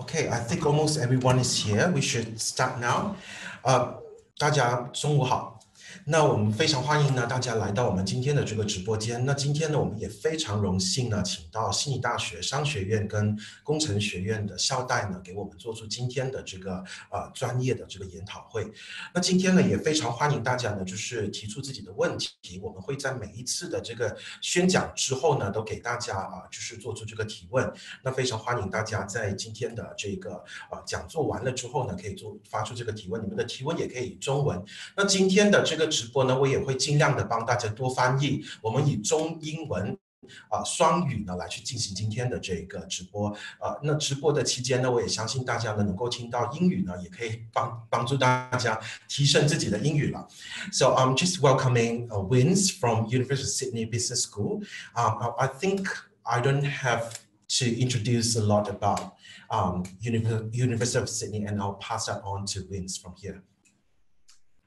Okay, I think almost everyone is here. We should start now. 大家中午好。那我们非常欢迎呢大家来到我们今天的这个直播间。那今天呢，我们也非常荣幸呢，请到悉尼大学商学院跟工程学院的校代呢，给我们做出今天的这个专业的这个研讨会。那今天呢，也非常欢迎大家呢，就是提出自己的问题。我们会在每一次的这个宣讲之后呢，都给大家就是做出这个提问。那非常欢迎大家在今天的这个讲座完了之后呢，可以发出这个提问。你们的提问也可以以中文。那今天的这个直播呢，我也会尽量的帮大家多翻译，我们以中英文双语呢来去进行今天的这个直播。那直播的期间呢，我也相信大家呢能够听到英语呢，也可以帮助大家提升自己的英语了。So I'm just welcoming Wins from University of Sydney Business School. I think I don't have to introduce a lot about University of Sydney, and I'll pass that on to Wins from here.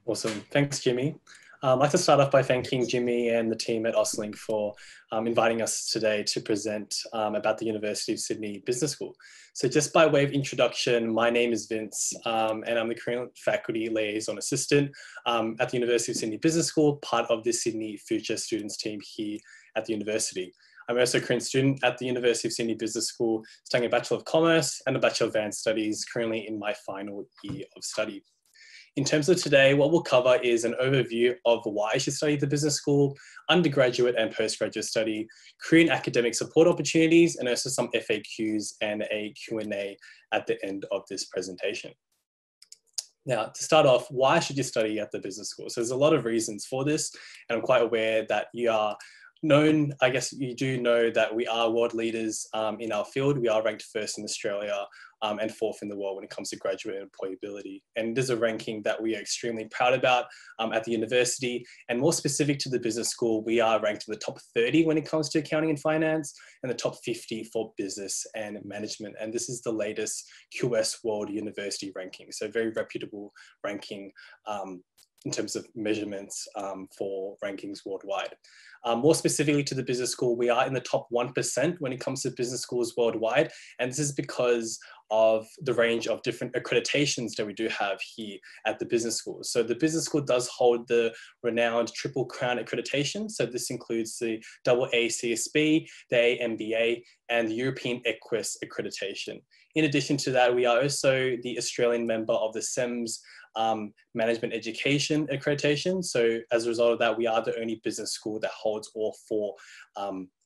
Awesome. Thanks, Jimmy. I'd like to start off by thanking Jimmy and the team at Austlink for inviting us today to present about the University of Sydney Business School. So just by way of introduction, my name is Vince, and I'm the current faculty liaison assistant at the University of Sydney Business School, part of the Sydney Future Students team here at the university. I'm also a current student at the University of Sydney Business School, studying a Bachelor of Commerce and a Bachelor of Advanced Studies, currently in my final year of study. In terms of today, what we'll cover is an overview of why I should study the business school, undergraduate and postgraduate study, career and academic support opportunities, and also some FAQs and a Q&A at the end of this presentation. Now, to start off, why should you study at the business school? So there's a lot of reasons for this, and I'm quite aware that you are known, I guess you do know that we are world leaders in our field. We are ranked first in Australia and fourth in the world when it comes to graduate employability. And it is a ranking that we are extremely proud about at the university. And more specific to the business school, we are ranked in the top 30 when it comes to accounting and finance, and the top 50 for business and management. And this is the latest QS World University ranking. So very reputable ranking in terms of measurements for rankings worldwide. More specifically to the business school, we are in the top 1% when it comes to business schools worldwide. And this is because of the range of different accreditations that we do have here at the business school. So the business school does hold the renowned Triple Crown accreditation. So this includes the AA CSB, the AMBA, and the European EQUIS accreditation. In addition to that, we are also the Australian member of the SEMS Management Education accreditation. So as a result of that, we are the only business school that holds all four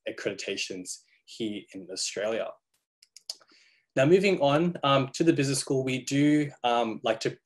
accreditations here in Australia. Now, moving on to the business school, we do like to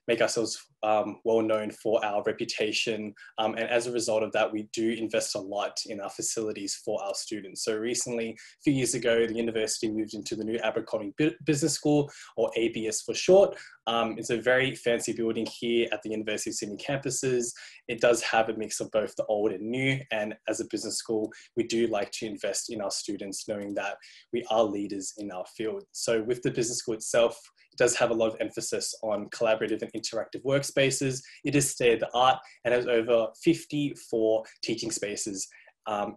make ourselves well known for our reputation, and as a result of that, we do invest a lot in our facilities for our students. So recently, a few years ago, the university moved into the new Abercrombie Business School, or ABS for short. It's a very fancy building here at the University of Sydney campuses. It does have a mix of both the old and new, and as a business school, we do like to invest in our students, knowing that we are leaders in our field. So with the business school itself, it does have a lot of emphasis on collaborative and interactive workspaces. It is state-of-the-art and has over 54 teaching spaces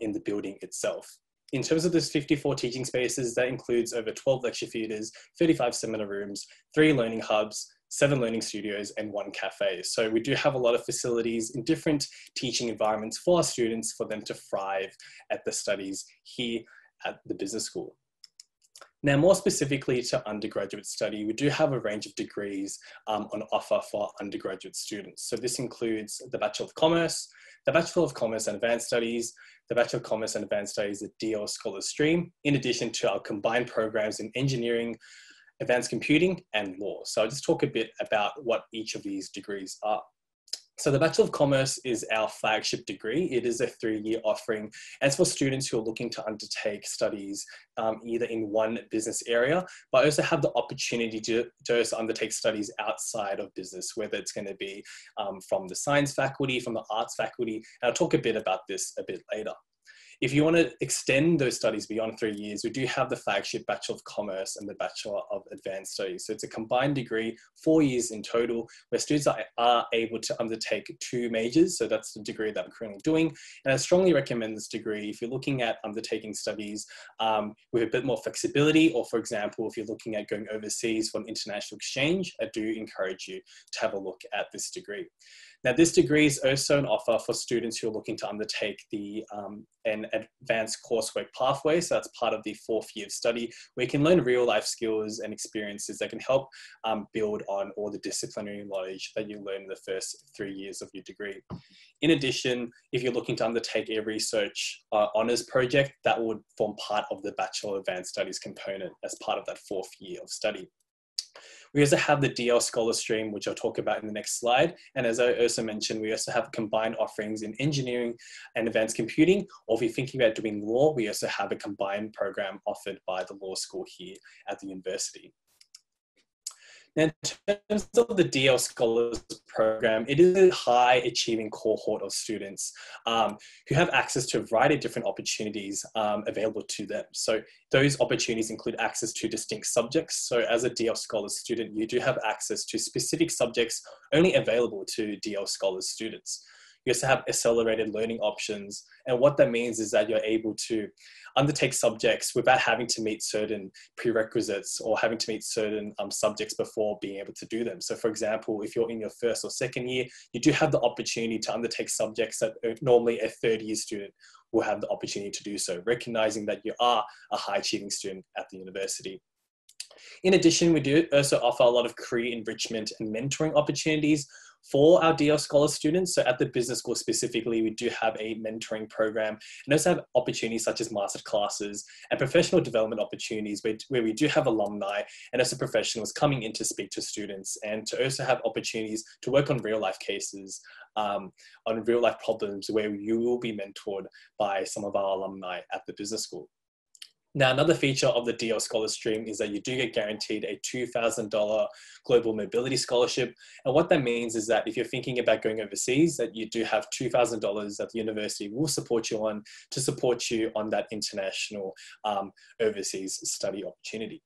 in the building itself. In terms of those 54 teaching spaces, that includes over 12 lecture theatres, 35 seminar rooms, 3 learning hubs, 7 learning studios, and 1 cafe. So we do have a lot of facilities in different teaching environments for our students, for them to thrive at the studies here at the business school. Now, more specifically to undergraduate study, we do have a range of degrees on offer for undergraduate students. So this includes the Bachelor of Commerce, the Bachelor of Commerce and Advanced Studies, the Bachelor of Commerce and Advanced Studies, the DL Scholar Stream, in addition to our combined programs in engineering, advanced computing, and law. So I'll just talk a bit about what each of these degrees are. So the Bachelor of Commerce is our flagship degree. It is a 3-year offering, and it's for students who are looking to undertake studies either in one business area, but also have the opportunity to also undertake studies outside of business, whether it's going to be from the science faculty, from the arts faculty, and I'll talk a bit about this a bit later. If you want to extend those studies beyond 3 years, we do have the flagship Bachelor of Commerce and the Bachelor of Advanced Studies. So it's a combined degree, 4 years in total, where students are able to undertake 2 majors. So that's the degree that I'm currently doing. And I strongly recommend this degree if you're looking at undertaking studies with a bit more flexibility, or for example, if you're looking at going overseas for an international exchange, I do encourage you to have a look at this degree. Now, this degree is also an offer for students who are looking to undertake an advanced coursework pathway. So that's part of the 4th year of study, where you can learn real life skills and experiences that can help build on all the disciplinary knowledge that you learn in the first 3 years of your degree. In addition, if you're looking to undertake a research honours project, that would form part of the Bachelor of Advanced Studies component as part of that 4th year of study. We also have the DL Scholar Stream, which I'll talk about in the next slide. And as I also mentioned, we also have combined offerings in engineering and advanced computing. Or if you're thinking about doing law, we also have a combined program offered by the law school here at the university. Now, in terms of the DL Scholars Program, it is a high achieving cohort of students who have access to a variety of different opportunities available to them. So those opportunities include access to distinct subjects. So as a DL Scholars student, you do have access to specific subjects only available to DL Scholars students. You also have accelerated learning options. And what that means is that you're able to undertake subjects without having to meet certain prerequisites or having to meet certain subjects before being able to do them. So for example, if you're in your 1st or 2nd year, you do have the opportunity to undertake subjects that normally a 3rd year student will have the opportunity to do so, recognizing that you are a high achieving student at the university. In addition, we do also offer a lot of career enrichment and mentoring opportunities for our DL Scholar students. So at the business school specifically, we do have a mentoring program and also have opportunities such as master classes and professional development opportunities where we do have alumni and also professionals coming in to speak to students and to also have opportunities to work on real life cases, on real life problems where you will be mentored by some of our alumni at the business school. Now, another feature of the DL Scholar Stream is that you do get guaranteed a $2,000 global mobility scholarship. And what that means is that if you're thinking about going overseas, that you do have $2,000 that the university will support you on to support you on that international overseas study opportunity.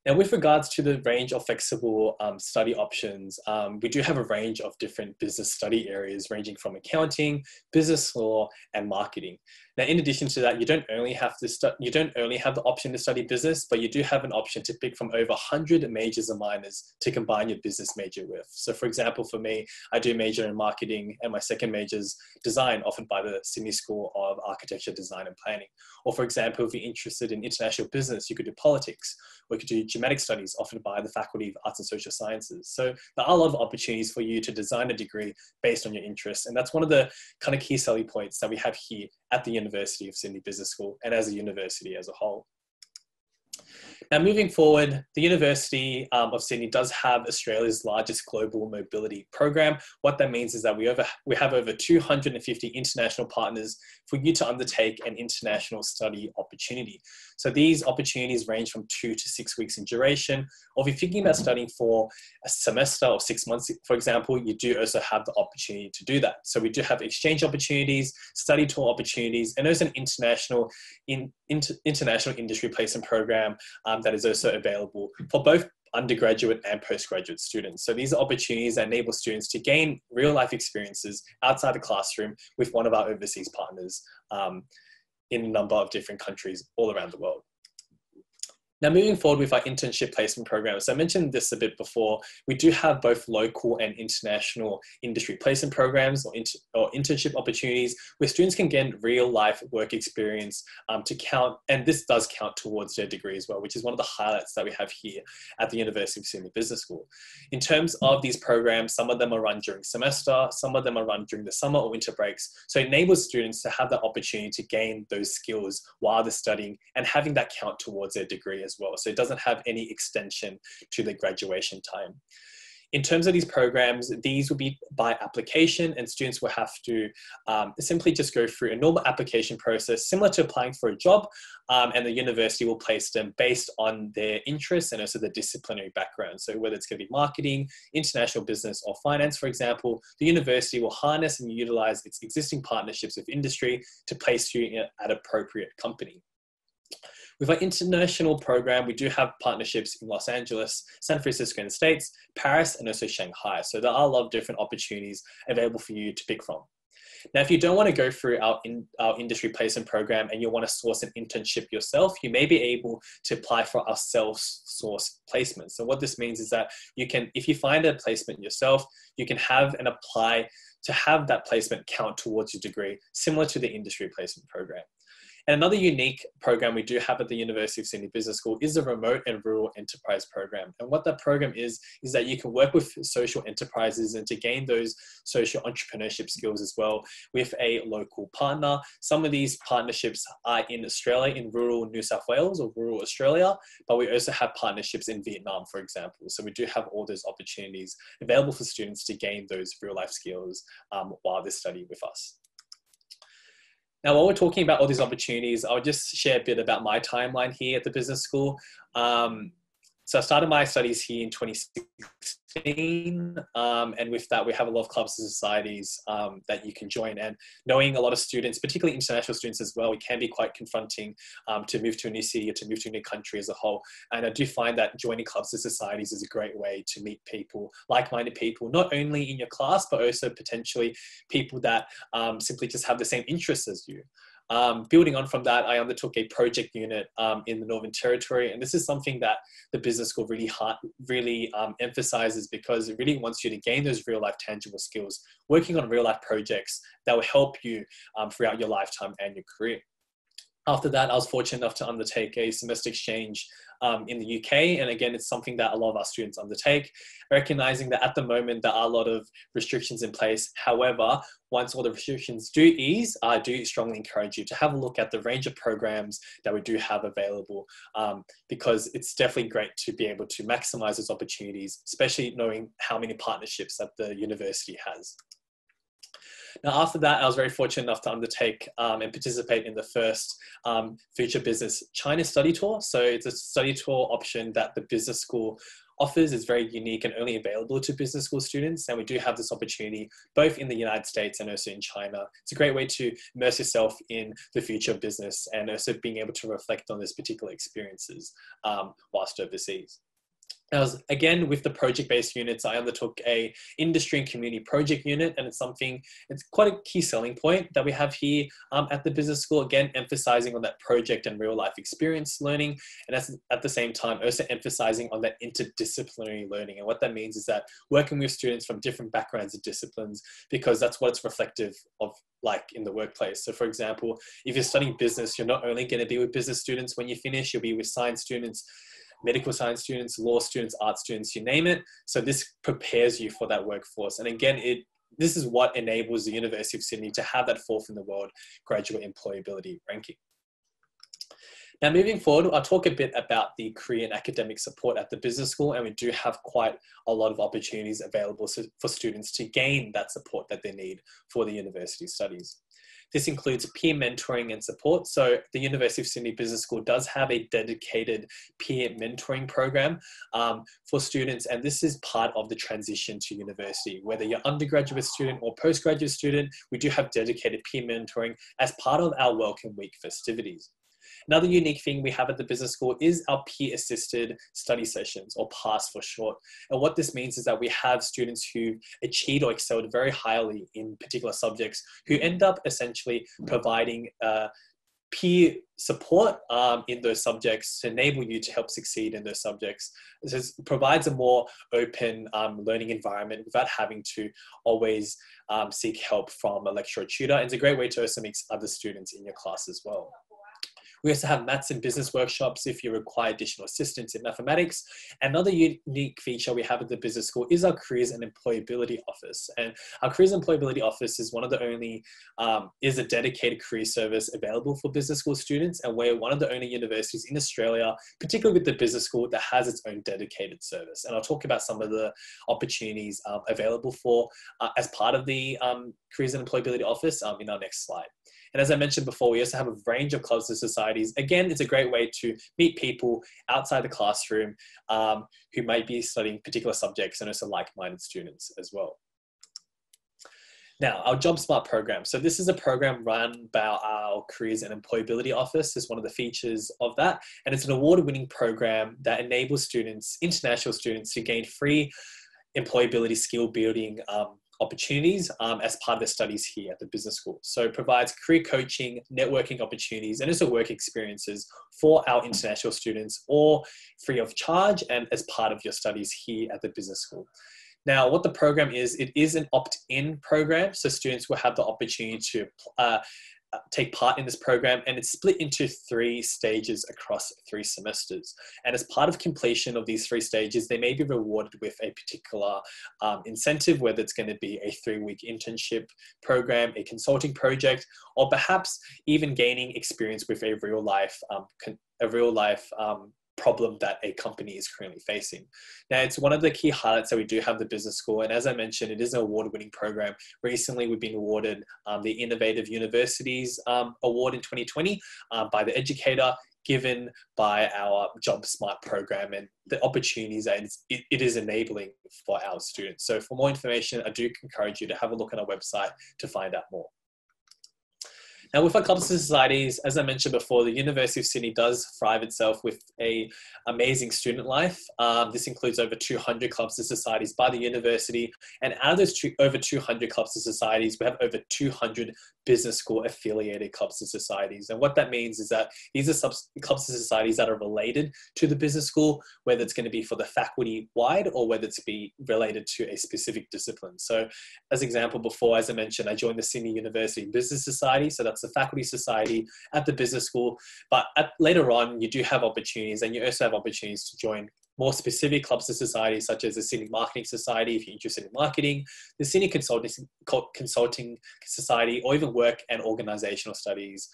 Now, with regards to the range of flexible study options, we do have a range of different business study areas ranging from accounting, business law, and marketing. Now, in addition to that, you don't only have the option to study business, but you do have an option to pick from over 100 majors and minors to combine your business major with. So for example, for me, I do major in marketing and my second major is design offered by the Sydney School of Architecture, Design and Planning. Or for example, if you're interested in international business, you could do politics, or you could do Germanic studies offered by the Faculty of Arts and Social Sciences. So there are a lot of opportunities for you to design a degree based on your interests. And that's one of the kind of key selling points that we have here at the University of Sydney Business School and as a university as a whole. Now, moving forward, the University of Sydney does have Australia's largest global mobility program. What that means is that we have over 250 international partners for you to undertake an international study opportunity. So these opportunities range from 2 to 6 weeks in duration, or if you're thinking about studying for a semester or 6 months, for example, you do also have the opportunity to do that. So we do have exchange opportunities, study tour opportunities, and there's an international industry placement program that is also available for both undergraduate and postgraduate students. So these are opportunities that enable students to gain real life experiences outside the classroom with one of our overseas partners in a number of different countries all around the world. Now, moving forward with our internship placement programs, I mentioned this a bit before, we do have both local and international industry placement programs or internship opportunities where students can get real life work experience to count, and this does count towards their degree as well, which is one of the highlights that we have here at the University of Sydney Business School. In terms of these programs, some of them are run during semester, some of them are run during the summer or winter breaks, so it enables students to have that opportunity to gain those skills while they're studying and having that count towards their degree as well. So it doesn't have any extension to the graduation time. In terms of these programs, these will be by application, and students will have to simply just go through a normal application process similar to applying for a job, and the university will place them based on their interests and also the disciplinary background. So whether it's going to be marketing, international business, or finance, for example, the university will harness and utilize its existing partnerships with industry to place you at appropriate company. With our international program, we do have partnerships in Los Angeles, San Francisco in the States, Paris, and also Shanghai. So there are a lot of different opportunities available for you to pick from. Now, if you don't want to go through our industry placement program and you want to source an internship yourself, you may be able to apply for our self-source placement. So what this means is that you can, if you find a placement yourself, you can have and apply to have that placement count towards your degree, similar to the industry placement program. And another unique program we do have at the University of Sydney Business School is the Remote and Rural Enterprise Program. And what that program is that you can work with social enterprises and to gain those social entrepreneurship skills as well with a local partner. Some of these partnerships are in Australia, in rural New South Wales or rural Australia, but we also have partnerships in Vietnam, for example. So we do have all those opportunities available for students to gain those real life skills while they study with us. Now, while we're talking about all these opportunities, I'll just share a bit about my timeline here at the business school. So I started my studies here in 2016, and with that, we have a lot of clubs and societies that you can join. And knowing a lot of students, particularly international students as well, it can be quite confronting to move to a new city or to move to a new country as a whole. And I do find that joining clubs and societies is a great way to meet people, like-minded people, not only in your class, but also potentially people that simply just have the same interests as you. Building on from that, I undertook a project unit in the Northern Territory, and this is something that the business school really emphasizes because it really wants you to gain those real life tangible skills, working on real life projects that will help you throughout your lifetime and your career. After that, I was fortunate enough to undertake a semester exchange in the UK. And again, it's something that a lot of our students undertake, recognizing that at the moment, there are a lot of restrictions in place. However, once all the restrictions do ease, I do strongly encourage you to have a look at the range of programs that we do have available, because it's definitely great to be able to maximize those opportunities, especially knowing how many partnerships that the university has. Now, after that, I was very fortunate enough to undertake and participate in the first Future Business China study tour. So it's a study tour option that the business school offers. Is very unique and only available to business school students. And we do have this opportunity both in the United States and also in China. It's a great way to immerse yourself in the future of business and also being able to reflect on those particular experiences whilst overseas. Now, again, with the project-based units, I undertook a industry and community project unit, and it's quite a key selling point that we have here at the business school, again, emphasizing on that project and real life experience learning, and at the same time, also emphasizing on that interdisciplinary learning. And what that means is that working with students from different backgrounds and disciplines, because that's what it's reflective of like in the workplace. So for example, if you're studying business, you're not only going to be with business students when you finish, you'll be with science students, medical science students, law students, art students, you name it. So this prepares you for that workforce. And again, this is what enables the University of Sydney to have that fourth in the world graduate employability ranking. Now, moving forward, I'll talk a bit about the career and academic support at the business school, and we do have quite a lot of opportunities available for students to gain that support that they need for the university studies. This includes peer mentoring and support. So the University of Sydney Business School does have a dedicated peer mentoring program for students. And this is part of the transition to university. Whether you're undergraduate student or postgraduate student, we do have dedicated peer mentoring as part of our Welcome Week festivities. Another unique thing we have at the business school is our peer-assisted study sessions, or PASS for short. And what this means is that we have students who achieved or excelled very highly in particular subjects who end up essentially providing peer support in those subjects to enable you to help succeed in those subjects. This provides a more open learning environment without having to always seek help from a lecturer or tutor. It's a great way to also meet other students in your class as well. We also have maths and business workshops if you require additional assistance in mathematics. Another unique feature we have at the business school is our careers and employability office. And our careers and employability office is one of the only, is a dedicated career service available for business school students. And we're one of the only universities in Australia, particularly with the business school, that has its own dedicated service. And I'll talk about some of the opportunities available for as part of the careers and employability office in our next slide. And as I mentioned before, we also have a range of clubs and societies. Again, it's a great way to meet people outside the classroom who might be studying particular subjects and also like-minded students as well. Now, our Job Smart program. So this is a program run by our Careers and Employability Office. It's one of the features of that. And it's an award-winning program that enables students, international students, to gain free employability skill building opportunities as part of their studies here at the business school. So it provides career coaching, networking opportunities, and also work experiences for our international students, all free of charge and as part of your studies here at the business school. Now, what the program is, it is an opt-in program. So students will have the opportunity to take part in this program, and it's split into 3 stages across 3 semesters. And as part of completion of these 3 stages, they may be rewarded with a particular incentive, whether it's going to be a 3-week internship program, a consulting project, or perhaps even gaining experience with a real life problem that a company is currently facing. Now, it's one of the key highlights that we do have the business school. And as I mentioned, it is an award-winning program. Recently, we've been awarded the Innovative Universities Award in 2020 by The Educator, given by our Job Smart program and the opportunities that it is enabling for our students. So for more information, I do encourage you to have a look at our website to find out more. Now, with our clubs and societies, as I mentioned before, the University of Sydney does thrive itself with an amazing student life. This includes over 200 clubs and societies by the university. And out of those over 200 clubs and societies, we have over 200 business school affiliated clubs and societies. And what that means is that these are clubs and societies that are related to the business school, whether it's going to be for the faculty wide or whether it's be related to a specific discipline. So as example before, as I mentioned, I joined the Sydney University Business Society. So that's the faculty society at the business school. But later on, you do have opportunities, and you also have opportunities to join more specific clubs and societies, such as the Sydney Marketing Society, if you're interested in marketing, the Sydney Consulting Society, or even Work and Organizational Studies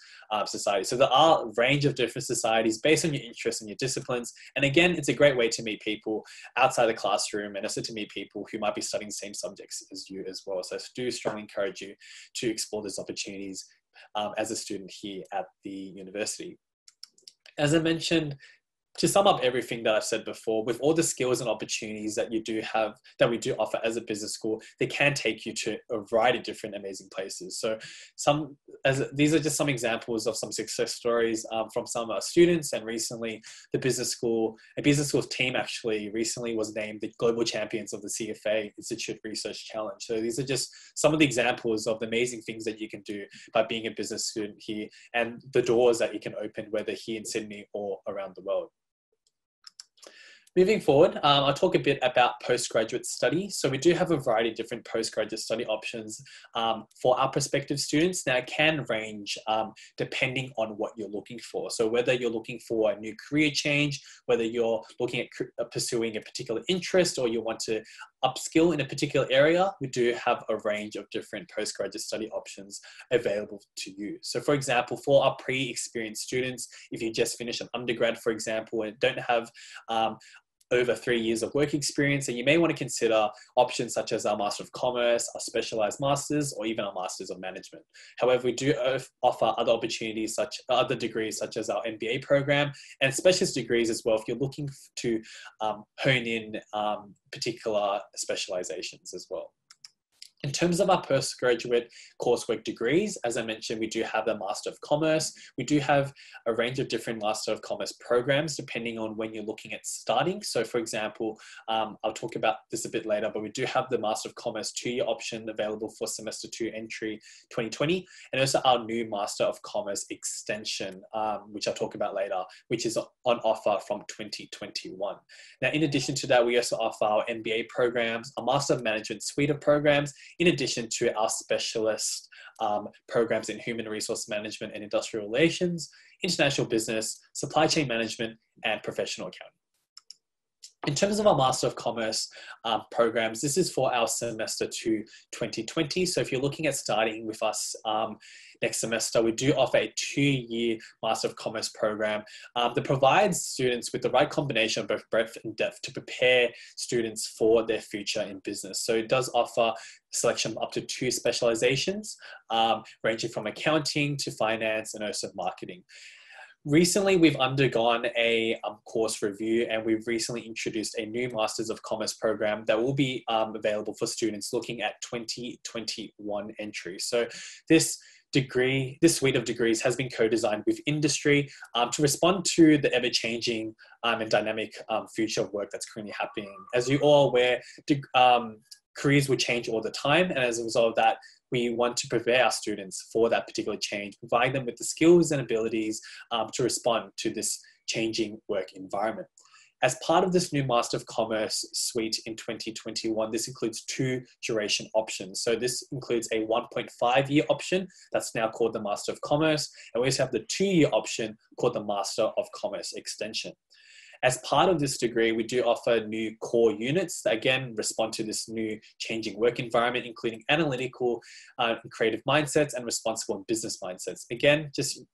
Society. So there are a range of different societies based on your interests and your disciplines. And again, it's a great way to meet people outside the classroom and also to meet people who might be studying the same subjects as you as well. So I do strongly encourage you to explore those opportunities as a student here at the university. As I mentioned, to sum up everything that I've said before, with all the skills and opportunities that you do have, that we do offer as a business school, they can take you to a variety of different amazing places. So these are just some examples of some success stories from some of our students. And recently, a business school team actually recently was named the global champions of the CFA Institute Research Challenge. So these are just some of the examples of the amazing things that you can do by being a business student here, and the doors that you can open, whether here in Sydney or around the world. Moving forward, I'll talk a bit about postgraduate study. So we do have a variety of different postgraduate study options for our prospective students. Now, it can range depending on what you're looking for. So whether you're looking for a new career change, whether you're looking at pursuing a particular interest, or you want to upskill in a particular area, we do have a range of different postgraduate study options available to you. So for example, for our pre-experienced students, if you just finished an undergrad, for example, and don't have over 3 years of work experience, and you may want to consider options such as our Master of Commerce, our Specialized Masters, or even our Masters of Management. However, we do offer other opportunities, other degrees such as our MBA program and specialist degrees as well, if you're looking to hone in particular specializations as well. In terms of our postgraduate coursework degrees, as I mentioned, we do have the Master of Commerce. We do have a range of different Master of Commerce programs depending on when you're looking at starting. So for example, I'll talk about this a bit later, but we do have the Master of Commerce 2-year option available for semester 2 entry 2020, and also our new Master of Commerce extension, which I'll talk about later, which is on offer from 2021. Now, in addition to that, we also offer our MBA programs, a Master of Management suite of programs, in addition to our specialist programs in human resource management and industrial relations, international business, supply chain management, and professional accounting. In terms of our Master of Commerce programs, this is for our semester to 2020. So if you're looking at starting with us next semester, we do offer a 2-year Master of Commerce program that provides students with the right combination of both breadth and depth to prepare students for their future in business. So it does offer selection of up to 2 specializations, ranging from accounting to finance and also marketing. Recently, we've undergone a course review, and we've recently introduced a new Masters of Commerce program that will be available for students looking at 2021 entry. So this suite of degrees has been co-designed with industry to respond to the ever-changing and dynamic future of work that's currently happening. As you all are aware, careers will change all the time, and as a result of that, we want to prepare our students for that particular change, provide them with the skills and abilities to respond to this changing work environment. As part of this new Master of Commerce suite in 2021, this includes 2 duration options. So this includes a 1.5-year option that's now called the Master of Commerce, and we also have the 2-year option called the Master of Commerce Extension. As part of this degree, we do offer new core units that again respond to this new changing work environment, including analytical and creative mindsets and responsible and business mindsets. Again, just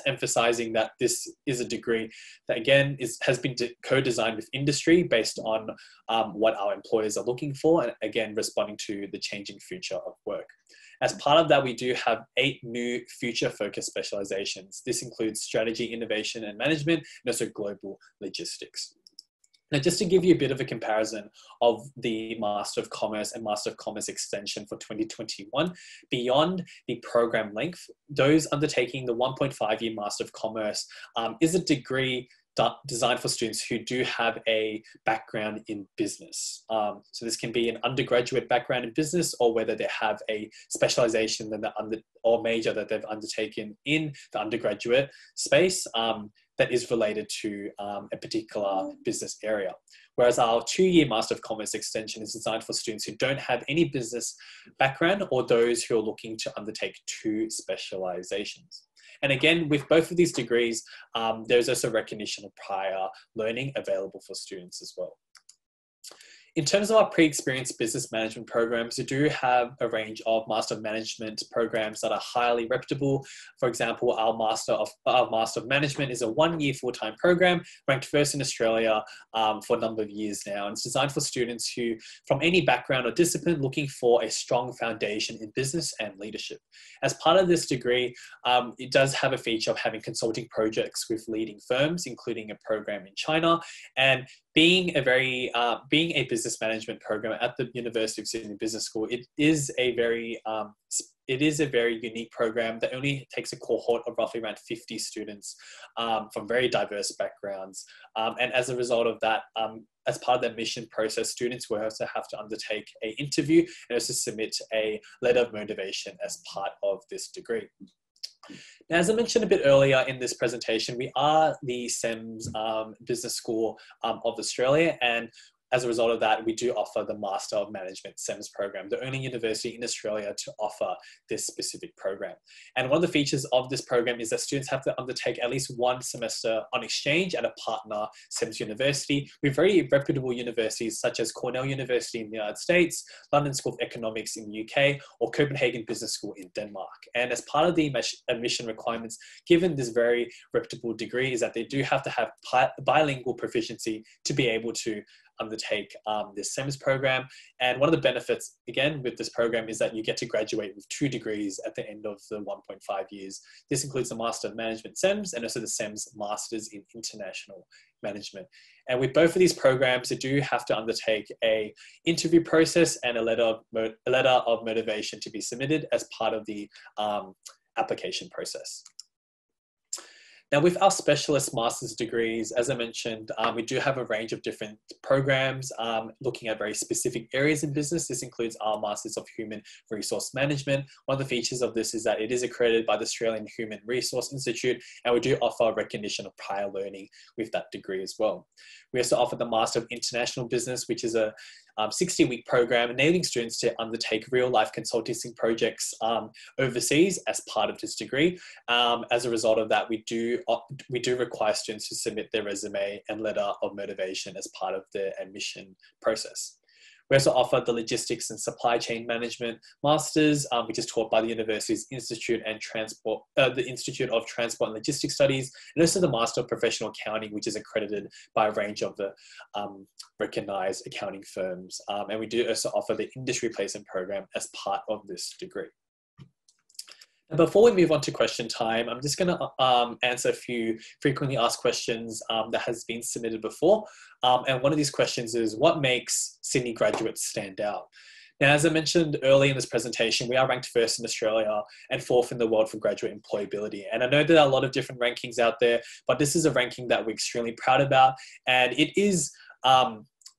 emphasizing that this is a degree that again has been co-designed with industry based on what our employers are looking for, and again responding to the changing future of work. As part of that, we do have 8 new future-focused specializations. This includes strategy, innovation, and management, and also global logistics. Now, just to give you a bit of a comparison of the Master of Commerce and Master of Commerce Extension for 2021, beyond the program length, those undertaking the 1.5-year Master of Commerce is a degree designed for students who do have a background in business. So this can be an undergraduate background in business, or whether they have a specialization or major that they've undertaken in the undergraduate space that is related to a particular business area. Whereas our 2-year Master of Commerce Extension is designed for students who don't have any business background, or those who are looking to undertake 2 specializations. And again, with both of these degrees, there's also recognition of prior learning available for students as well. In terms of our pre-experienced business management programs, we do have a range of Master of Management programs that are highly reputable. For example, our Master of Management is a 1-year full-time program, ranked first in Australia for a number of years now. And it's designed for students who, from any background or discipline, looking for a strong foundation in business and leadership. As part of this degree, it does have a feature of having consulting projects with leading firms, including a program in China, and being a business management program at the University of Sydney Business School, it is a very unique program that only takes a cohort of roughly around 50 students from very diverse backgrounds. And as a result of that, as part of the admission process, students will also have to undertake an interview and also submit a letter of motivation as part of this degree. Now, as I mentioned a bit earlier in this presentation, we are the SEMS Business School of Australia, and as a result of that, we do offer the Master of Management SEMS program, the only university in Australia to offer this specific program. And one of the features of this program is that students have to undertake at least 1 semester on exchange at a partner SEMS university with very reputable universities such as Cornell University in the United States, London School of Economics in the UK, or Copenhagen Business School in Denmark. And as part of the admission requirements, given this very reputable degree, is that they do have to have bilingual proficiency to be able to undertake this SEMS program. And one of the benefits, again, with this program is that you get to graduate with 2 degrees at the end of the 1.5 years. This includes the Master of Management SEMS and also the SEMS Masters in International Management. And with both of these programs, they do have to undertake an interview process and a letter of motivation to be submitted as part of the application process. Now, with our specialist master's degrees, as I mentioned, we do have a range of different programs looking at very specific areas in business. This includes our Masters of Human Resource Management. One of the features of this is that it is accredited by the Australian Human Resource Institute, and we do offer recognition of prior learning with that degree as well. We also offer the Master of International Business, which is a 60-week program, enabling students to undertake real-life consulting projects overseas as part of this degree. As a result of that, we do require students to submit their resume and letter of motivation as part of the admission process. We also offer the Logistics and Supply Chain Management Masters, which is taught by the university's Institute of Transport and Logistics Studies, and also the Master of Professional Accounting, which is accredited by a range of the recognized accounting firms. And we do also offer the Industry Placement Program as part of this degree. And before we move on to question time, I'm just going to answer a few frequently asked questions that has been submitted before. And one of these questions is, what makes Sydney graduates stand out? Now, as I mentioned early in this presentation, we are ranked first in Australia and fourth in the world for graduate employability. And I know there are a lot of different rankings out there, but this is a ranking that we're extremely proud about. And it is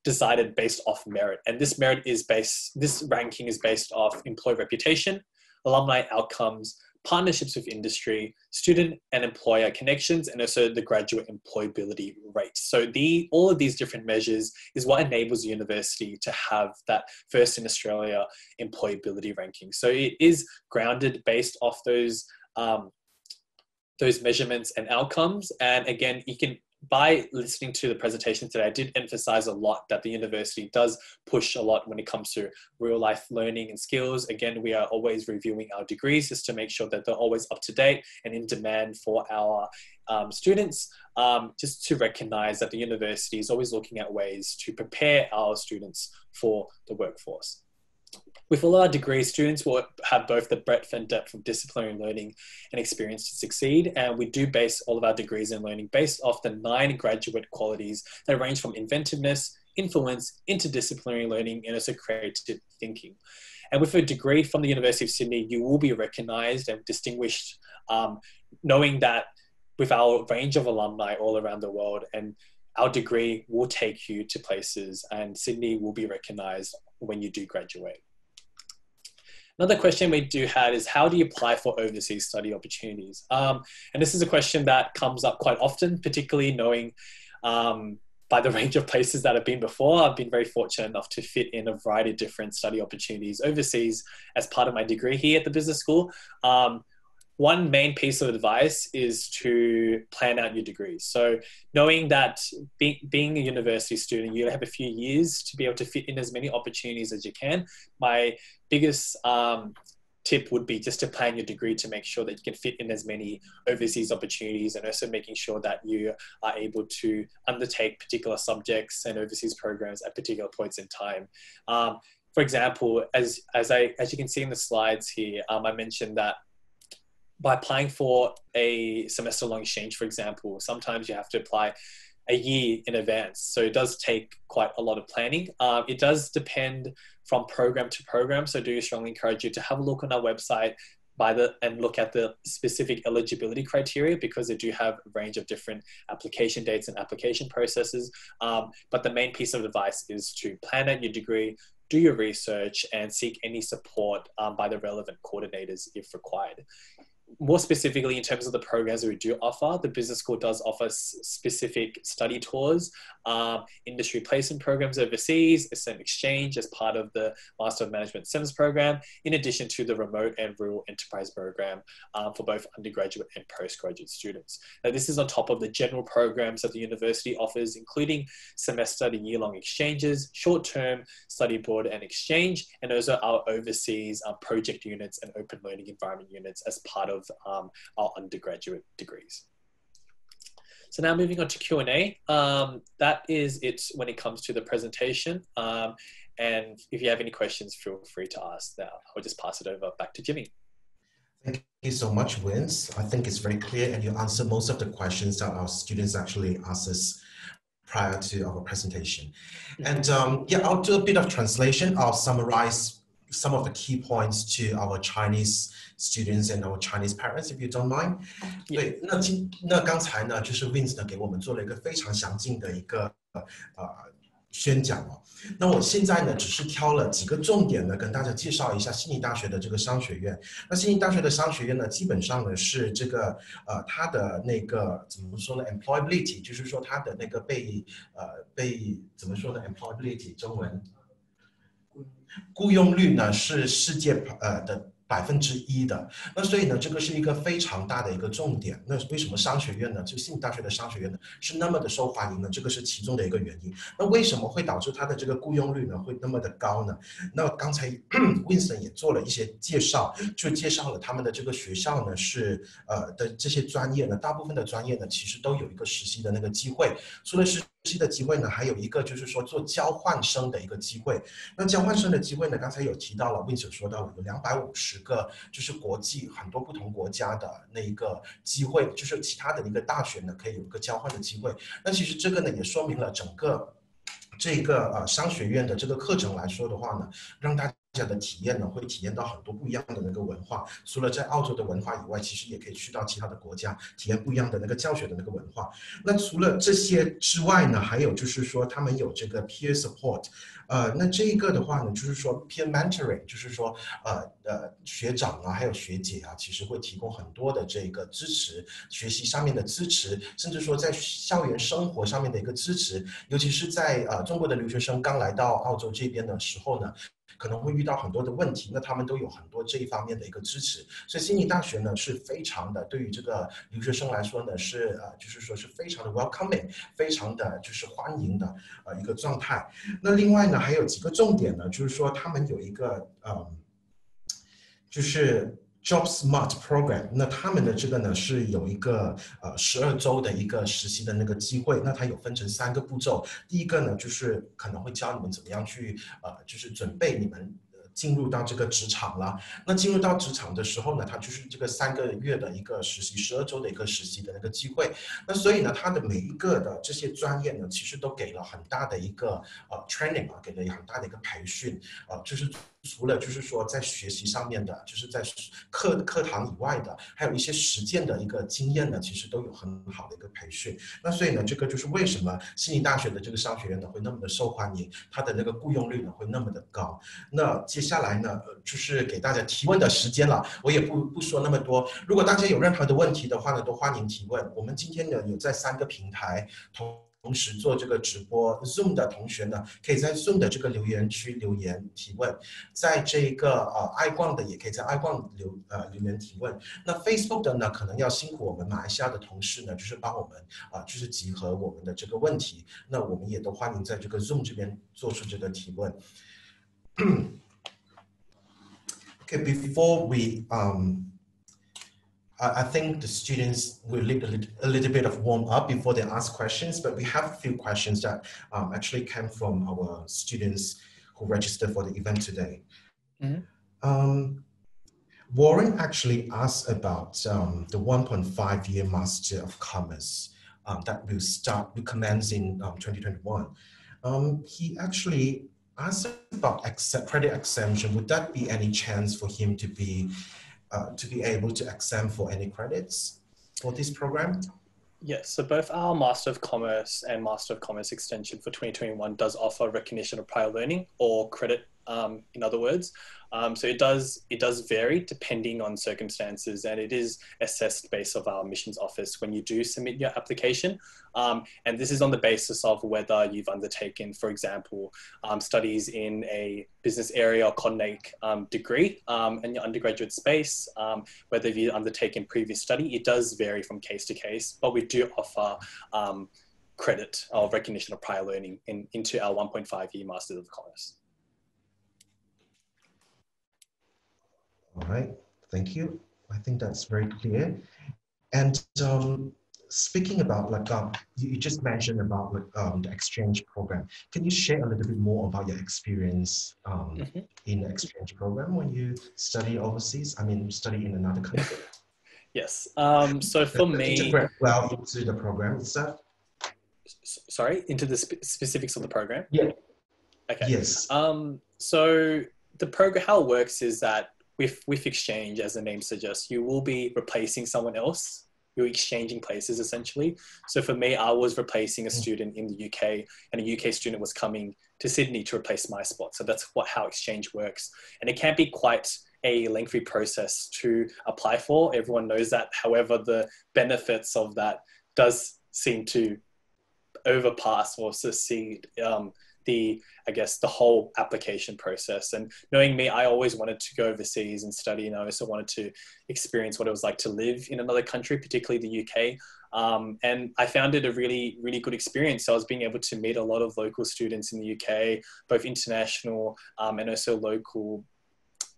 decided based off merit. And this ranking is based off employer reputation, alumni outcomes, partnerships with industry, student and employer connections, and also the graduate employability rate. So all of these different measures is what enables the university to have that first in Australia employability ranking. So it is grounded based off those measurements and outcomes. And again, by listening to the presentation today, I did emphasize a lot that the university does push a lot when it comes to real life learning and skills. Again, we are always reviewing our degrees just to make sure that they're always up to date and in demand for our students, just to recognize that the university is always looking at ways to prepare our students for the workforce. With all our degrees, students will have both the breadth and depth of disciplinary learning and experience to succeed. And we do base all of our degrees in learning based off the 9 graduate qualities that range from inventiveness, influence, interdisciplinary learning, and also creative thinking. And with a degree from the University of Sydney, you will be recognized and distinguished, knowing that with our range of alumni all around the world, and our degree will take you to places, and Sydney will be recognized when you do graduate. Another question we do have is, how do you apply for overseas study opportunities? And this is a question that comes up quite often, particularly knowing by the range of places that I've been before. I've been very fortunate enough to fit in a variety of different study opportunities overseas as part of my degree here at the business school. One main piece of advice is to plan out your degrees. So knowing that being a university student, you have a few years to be able to fit in as many opportunities as you can. My biggest tip would be just to plan your degree to make sure that you can fit in as many overseas opportunities, and also making sure that you are able to undertake particular subjects and overseas programs at particular points in time. For example, as you can see in the slides here, I mentioned that by applying for a semester-long exchange, for example, sometimes you have to apply a year in advance. So it does take quite a lot of planning. It does depend from program to program. So do strongly encourage you to have a look on our website and look at the specific eligibility criteria, because they do have a range of different application dates and application processes. But the main piece of advice is to plan out your degree, do your research, and seek any support by the relevant coordinators if required. More specifically, in terms of the programs that we do offer, the business school does offer specific study tours, industry placement programs overseas, a STEM exchange as part of the Master of Management STEMS program, in addition to the remote and rural enterprise program for both undergraduate and postgraduate students. Now, this is on top of the general programs that the university offers, including semester to year-long exchanges, short-term study abroad and exchange, and also our overseas project units and open learning environment units as part of our undergraduate degrees. So now moving on to Q&A. That is it when it comes to the presentation. And if you have any questions, feel free to ask. Now I'll just pass it over back to Jimmy. Thank you so much, Vince. I think it's very clear, and you answer most of the questions that our students actually asked us prior to our presentation. And yeah, I'll do a bit of translation. I'll summarize some of the key points to our Chinese students and our Chinese parents, if you don't mind. 对，那刚才呢，就是 Vince 呢给我们做了一个非常详尽的一个宣讲哦。那我现在呢，只是挑了几个重点呢，跟大家介绍一下悉尼大学的这个商学院。那悉尼大学的商学院呢，基本上呢是这个它的那个怎么说呢 ，employability， 就是说它的那个被怎么说呢 ，employability 中文。雇佣率呢是世界的1%的，那所以呢，这个是一个非常大的一个重点。那为什么商学院呢，就悉尼大学的商学院呢，是那么的受欢迎呢？这个是其中的一个原因。那为什么会导致它的这个雇佣率呢会那么的高呢？那刚才Winston 也做了一些介绍，就介绍了他们的这个学校呢是的这些专业呢，大部分的专业呢其实都有一个实习的那个机会，除了实习的机会呢，还有一个就是说做交换生的一个机会。那交换生的机会呢，刚才有提到了 Winston 说到了有250个，就是国际很多不同国家的那一个机会，就是其他的一个大学呢可以有一个交换的机会。那其实这个呢也说明了整个这个商学院的这个课程来说的话呢，让大家的体验呢会体验到很多不一样的那个文化。除了在澳洲的文化以外，其实也可以去到其他的国家体验不一样的那个教学的那个文化。那除了这些之外呢，还有就是说他们有这个 peer support。那这一个的话呢，就是说 peer mentoring， 就是说学长啊，还有学姐啊，其实会提供很多的这个支持，学习上面的支持，甚至说在校园生活上面的一个支持，尤其是在中国的留学生刚来到澳洲这边的时候呢，可能会遇到很多的问题，那他们都有很多这一方面的一个支持，所以悉尼大学呢是非常的，对于这个留学生来说呢是就是说是非常的 welcoming， 非常的就是欢迎的一个状态。那另外呢还有几个重点呢，就是说他们有一个就是 Job Smart Program， 那他们的这个呢是有一个12周的一个实习的那个机会，那它有分成3个步骤。第一个呢就是可能会教你们怎么样去就是准备你们进入到这个职场了。那进入到职场的时候呢，它就是这个3个月的一个实习，12周的一个实习的那个机会。那所以呢，它的每一个的这些专业呢，其实都给了很大的一个training 给了很大的一个培训就是除了就是说在学习上面的，就是在课堂以外的，还有一些实践的一个经验呢，其实都有很好的一个培训。那所以呢，这个就是为什么悉尼大学的这个商学院呢会那么的受欢迎，它的那个雇佣率呢会那么的高。那接下来呢，就是给大家提问的时间了，我也不说那么多。如果大家有任何的问题的话呢，都欢迎提问。我们今天呢有在3个平台同时做这个直播 ，Zoom 的同学呢，可以在 Zoom 的这个留言区留言提问，在这个iQuang 的也可以在iQuang留言提问。那 Facebook 的呢，可能要辛苦我们马来西亚的同事呢，就是帮我们就是集合我们的这个问题。那我们也都欢迎在这个 Zoom 这边做出这个提问。Okay, before we I think the students will need a little bit of warm up before they ask questions, but we have a few questions that actually came from our students who registered for the event today. Warren actually asked about the 1.5-year Master of Commerce that will commence in 2021. He actually asked about credit exemption. Would that be any chance for him to be able to exempt for any credits for this program? Yes, so both our Master of Commerce and Master of Commerce extension for 2021 does offer recognition of prior learning or credit, in other words. So it does vary depending on circumstances, and it is assessed based on our admissions office when you do submit your application. And this is on the basis of whether you've undertaken, for example, studies in a business area or cognate degree in your undergraduate space, whether you've undertaken previous study. It does vary from case to case, but we do offer credit or recognition of prior learning into our 1.5-year Masters of Commerce. All right, thank you. I think that's very clear. And speaking about you just mentioned about the exchange program. Can you share a little bit more about your experience in the exchange program when you study overseas? I mean, study in another country. Yes. So for me, integrate well into the program itself. Sorry, into the specifics of the program. Yeah. Okay. Yes. So the program, how it works is that with exchange, as the name suggests, you will be replacing someone else. You're exchanging places essentially. So for me, I was replacing a student in the UK, and a UK student was coming to Sydney to replace my spot. So that's how exchange works. And it can be quite a lengthy process to apply for. Everyone knows that. However, the benefits of that does seem to overpass or succeed I guess the whole application process. And knowing me, I always wanted to go overseas and study, and I also wanted to experience what it was like to live in another country, particularly the UK. And I found it a really, really good experience. So I was being able to meet a lot of local students in the UK, both international and also local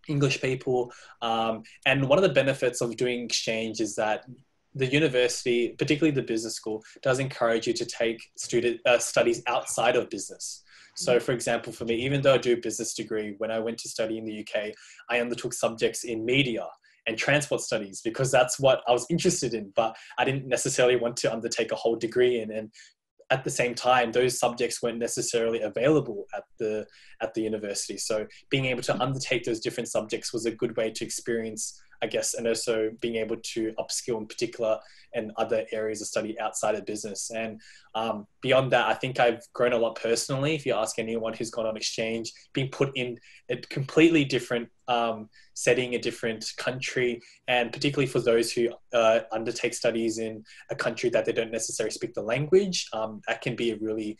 English people. And one of the benefits of doing exchange is that the university, particularly the business school, does encourage you to take studies outside of business. So for example, for me, even though I do a business degree, when I went to study in the UK, I undertook subjects in media and transport studies because that's what I was interested in, but I didn't necessarily want to undertake a whole degree in. And at the same time, those subjects weren't necessarily available at the university. So being able to undertake those different subjects was a good way to experience, I guess, and also being able to upskill in particular and other areas of study outside of business. And beyond that, I think I've grown a lot personally. If you ask anyone who's gone on exchange, being put in a completely different setting, a different country, and particularly for those who undertake studies in a country that they don't necessarily speak the language, that can be a really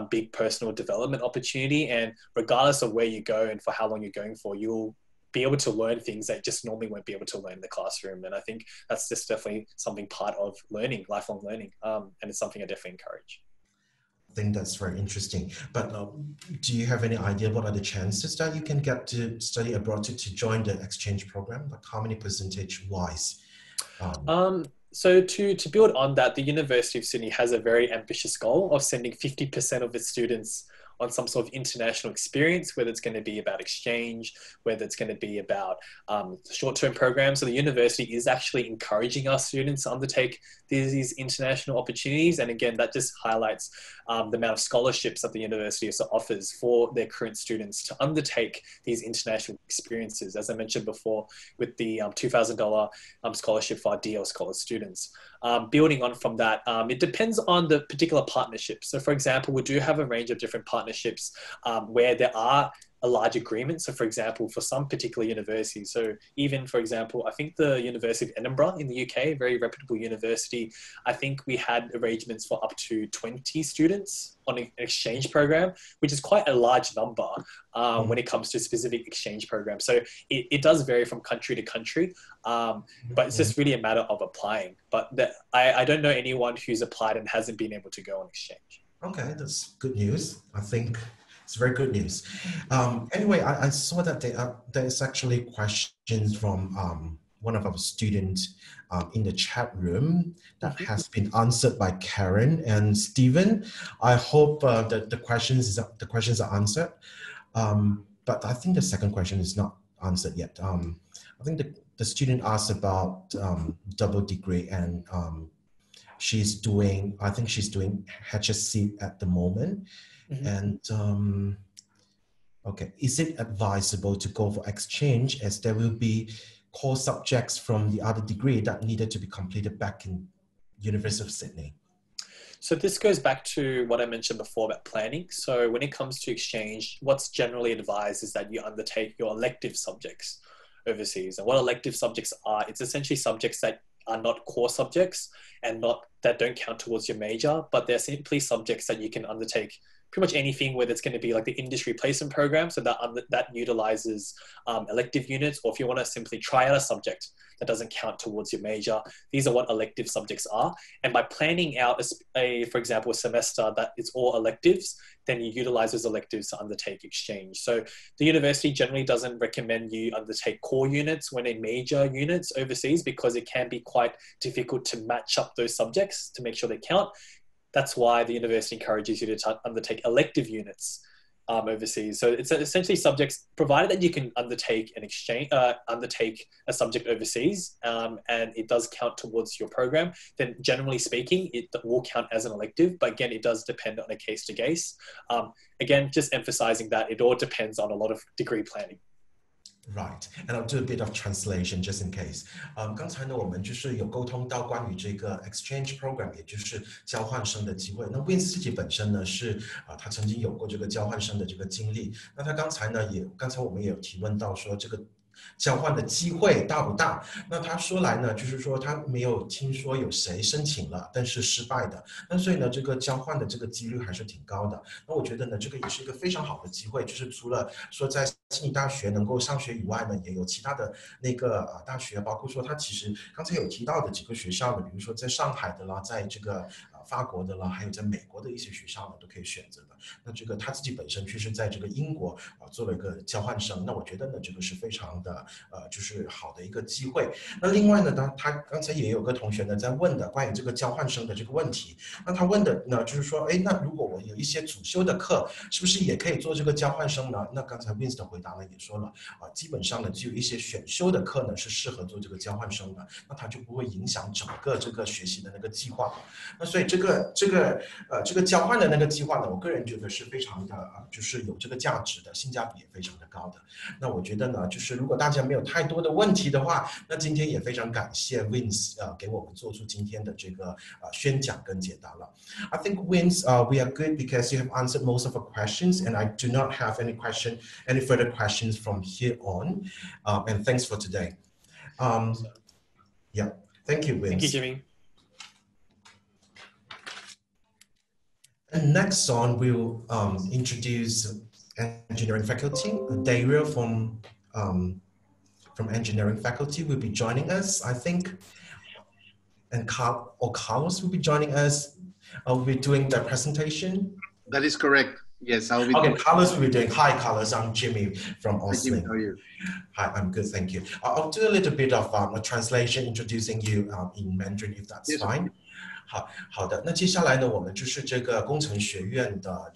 big personal development opportunity. And regardless of where you go and for how long you're going for, you'll be able to learn things that just normally won't be able to learn in the classroom. And I think that's just definitely something part of learning, lifelong learning. And it's something I definitely encourage. I think that's very interesting. But do you have any idea what are the chances that you can get to study abroad to join the exchange program? Like how many percentage wise? So to build on that, the University of Sydney has a very ambitious goal of sending 50% of its students on some sort of international experience, whether it's going to be about exchange, whether it's going to be about short-term programs. So the university is actually encouraging our students to undertake these international opportunities. And again, that just highlights the amount of scholarships that the university also offers for their current students to undertake these international experiences. As I mentioned before, with the $2,000 scholarship for our DL Scholar students. Building on from that, it depends on the particular partnership. So for example, we do have a range of different partnerships where there are a large agreement. So for example, for some particular universities, so even for example, I think the University of Edinburgh in the UK, very reputable university, I think we had arrangements for up to 20 students on an exchange program, which is quite a large number when it comes to specific exchange programs. So it does vary from country to country, but it's just really a matter of applying. But I don't know anyone who's applied and hasn't been able to go on exchange. Okay, that's good news. I think it's very good news. Anyway, I saw that there's actually questions from one of our students in the chat room that has been answered by Karen and Stephen. I hope that the questions are answered. But I think the second question is not answered yet. I think the student asked about double degree, and she's doing HSC at the moment. And okay, is it advisable to go for exchange, as there will be core subjects from the other degree that needed to be completed back in University of Sydney? So this goes back to what I mentioned before about planning. So when it comes to exchange, what's generally advised is that you undertake your elective subjects overseas. And what elective subjects are, it's essentially subjects that are not core subjects and that don't count towards your major, but they're simply subjects that you can undertake pretty much anything, whether it's going to be like the industry placement program, so that utilizes elective units, or if you want to simply try out a subject that doesn't count towards your major, these are what elective subjects are. And by planning out for example, a semester that it's all electives, then you utilize those electives to undertake exchange. So the university generally doesn't recommend you undertake core units when in major units overseas, because it can be quite difficult to match up those subjects to make sure they count. That's why the university encourages you to undertake elective units overseas. So it's essentially subjects, provided that you can undertake an exchange, undertake a subject overseas, and it does count towards your program, then generally speaking, it will count as an elective. But again, it does depend on a case to case. Again, just emphasizing that it all depends on a lot of degree planning. Right, and I'll do a bit of translation just in case. 刚才呢，我们就是有沟通到关于这个 exchange program， 也就是交换生的机会。那 Wins 自己本身呢是他曾经有过这个交换生的这个经历。那他刚才呢刚才我们也有提问到说，这个交换的机会大不大？那他说来呢，就是说他没有听说有谁申请了，但是失败的。那所以呢，这个交换的这个几率还是挺高的。那我觉得呢，这个也是一个非常好的机会，就是除了说在悉尼大学能够上学以外呢，也有其他的那个大学，包括说他其实刚才有提到的几个学校呢，比如说在上海的啦，在这个法国的啦，还有在美国的一些学校呢，都可以选择的。那这个他自己本身就是在这个英国做了一个交换生，那我觉得呢，这个是非常的就是好的一个机会。那另外呢，他刚才也有个同学呢在问的关于这个交换生的这个问题，那他问的呢就是说，哎，那如果我有一些主修的课，是不是也可以做这个交换生呢？那刚才 Vince 的回答呢也说了基本上呢只有一些选修的课呢是适合做这个交换生的，那它就不会影响整个这个学习的那个计划。那所以这个交换的那个计划呢，我个人觉得是非常的就是有这个价值的，性价比也非常的高的。那我觉得呢，就是如果大家没有太多的问题的话，那今天也非常感谢 Vince 给我们做出今天的这个宣讲跟解答了。I think Vince, we are good because you have answered most of our questions, and I do not have any further questions from here on. And thanks for today. Yeah, thank you, Vince. Thank you, Jimmy. And next on, we'll introduce engineering faculty. Daria from engineering faculty will be joining us, I think. And Carlos will be joining us. We'll be doing the presentation. That is correct. Yes, I'll be. Okay, Carlos will be doing. Hi, Carlos. I'm Jimmy from Austlink. How are you? Hi, I'm good, thank you. I'll do a little bit of a translation, introducing you in Mandarin, if that's fine. 好的，那接下来呢，我们就是这个工程学院的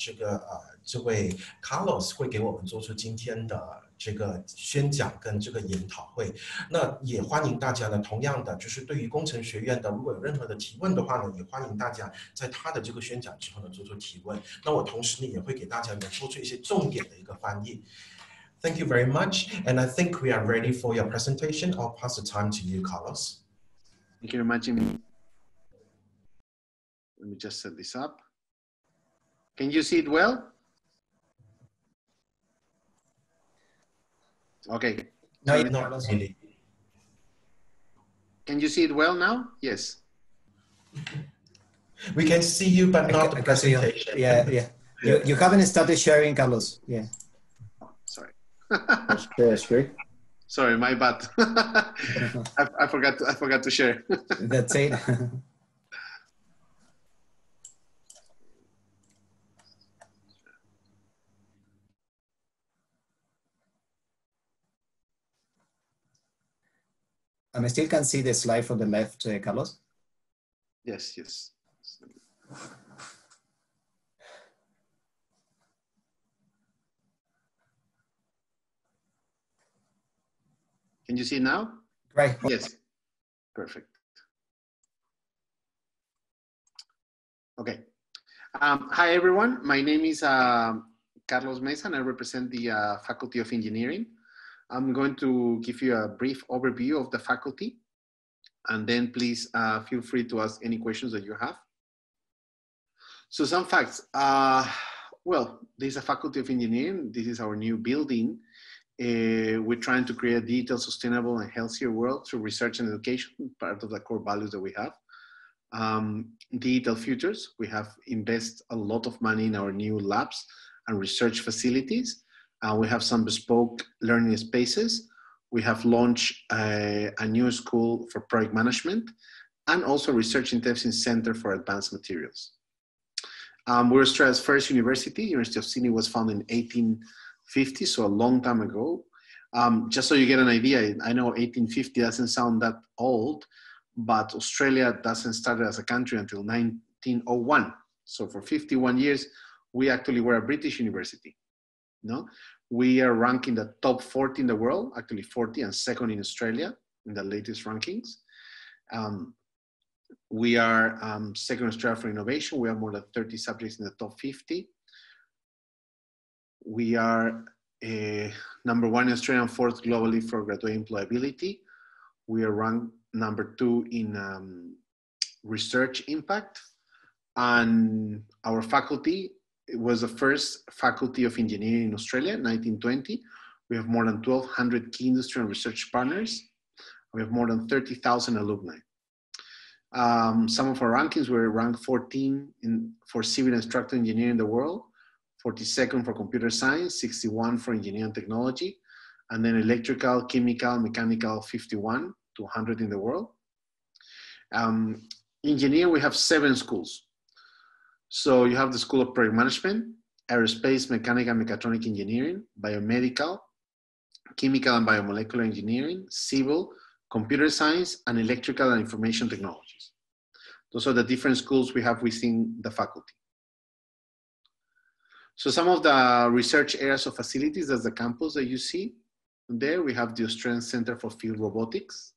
这位 Carlos 会给我们做出今天的这个宣讲跟这个研讨会。那也欢迎大家呢，同样的就是对于工程学院的，如果有任何的提问的话呢，也欢迎大家在他的这个宣讲之后呢做出提问。那我同时呢也会给大家呢做出一些重点的一个翻译。Thank you very much, and I think we are ready for your presentation. I'll pass the time to you, Carlos. Thank you very much, Jimmy. Let me just set this up. Can you see it well? Okay. No, not really. Can you see it well now? Yes. We can see you, but not the presentation. Yeah. You haven't started sharing, Carlos. Yeah. Oh, sorry. Sure. Sorry, my bad. I forgot to share. That's it. I still can see the slide from the left, Carlos. Yes. Can you see now? Right. Yes. Perfect. Okay. Hi, everyone. My name is Carlos Mesa, and I represent the Faculty of Engineering. I'm going to give you a brief overview of the faculty, and then please feel free to ask any questions that you have. So some facts. Well, this is a Faculty of Engineering. This is our new building. We're trying to create a digital, sustainable, and healthier world through research and education, part of the core values that we have. Digital futures. We have invested a lot of money in our new labs and research facilities. We have some bespoke learning spaces. We have launched a new school for project management and also research intensive center for advanced materials. We're Australia's first university. University of Sydney was founded in 1850, so a long time ago. Just so you get an idea, I know 1850 doesn't sound that old, but Australia doesn't start as a country until 1901. So for 51 years, we actually were a British university. No, we are ranked in the top 40 in the world, actually 40 and second in Australia in the latest rankings. We are second in Australia for innovation. We have more than 30 subjects in the top 50. We are number 1 in Australia and 4th globally for graduate employability. We are ranked number 2 in research impact. And our faculty, it was the first faculty of engineering in Australia, 1920. We have more than 1,200 key industry and research partners. We have more than 30,000 alumni. Some of our rankings were ranked 14 for civil and structural engineering in the world, 42nd for computer science, 61 for engineering and technology, and then electrical, chemical, mechanical, 51 to 100 in the world. Engineering, we have 7 schools. So you have the School of Project Management, Aerospace, Mechanical and Mechatronic Engineering, Biomedical, Chemical and Biomolecular Engineering, Civil, Computer Science, and Electrical and Information Technologies. Those are the different schools we have within the faculty. So some of the research areas of facilities, that's the campus that you see there. We have the Australian Center for Field Robotics,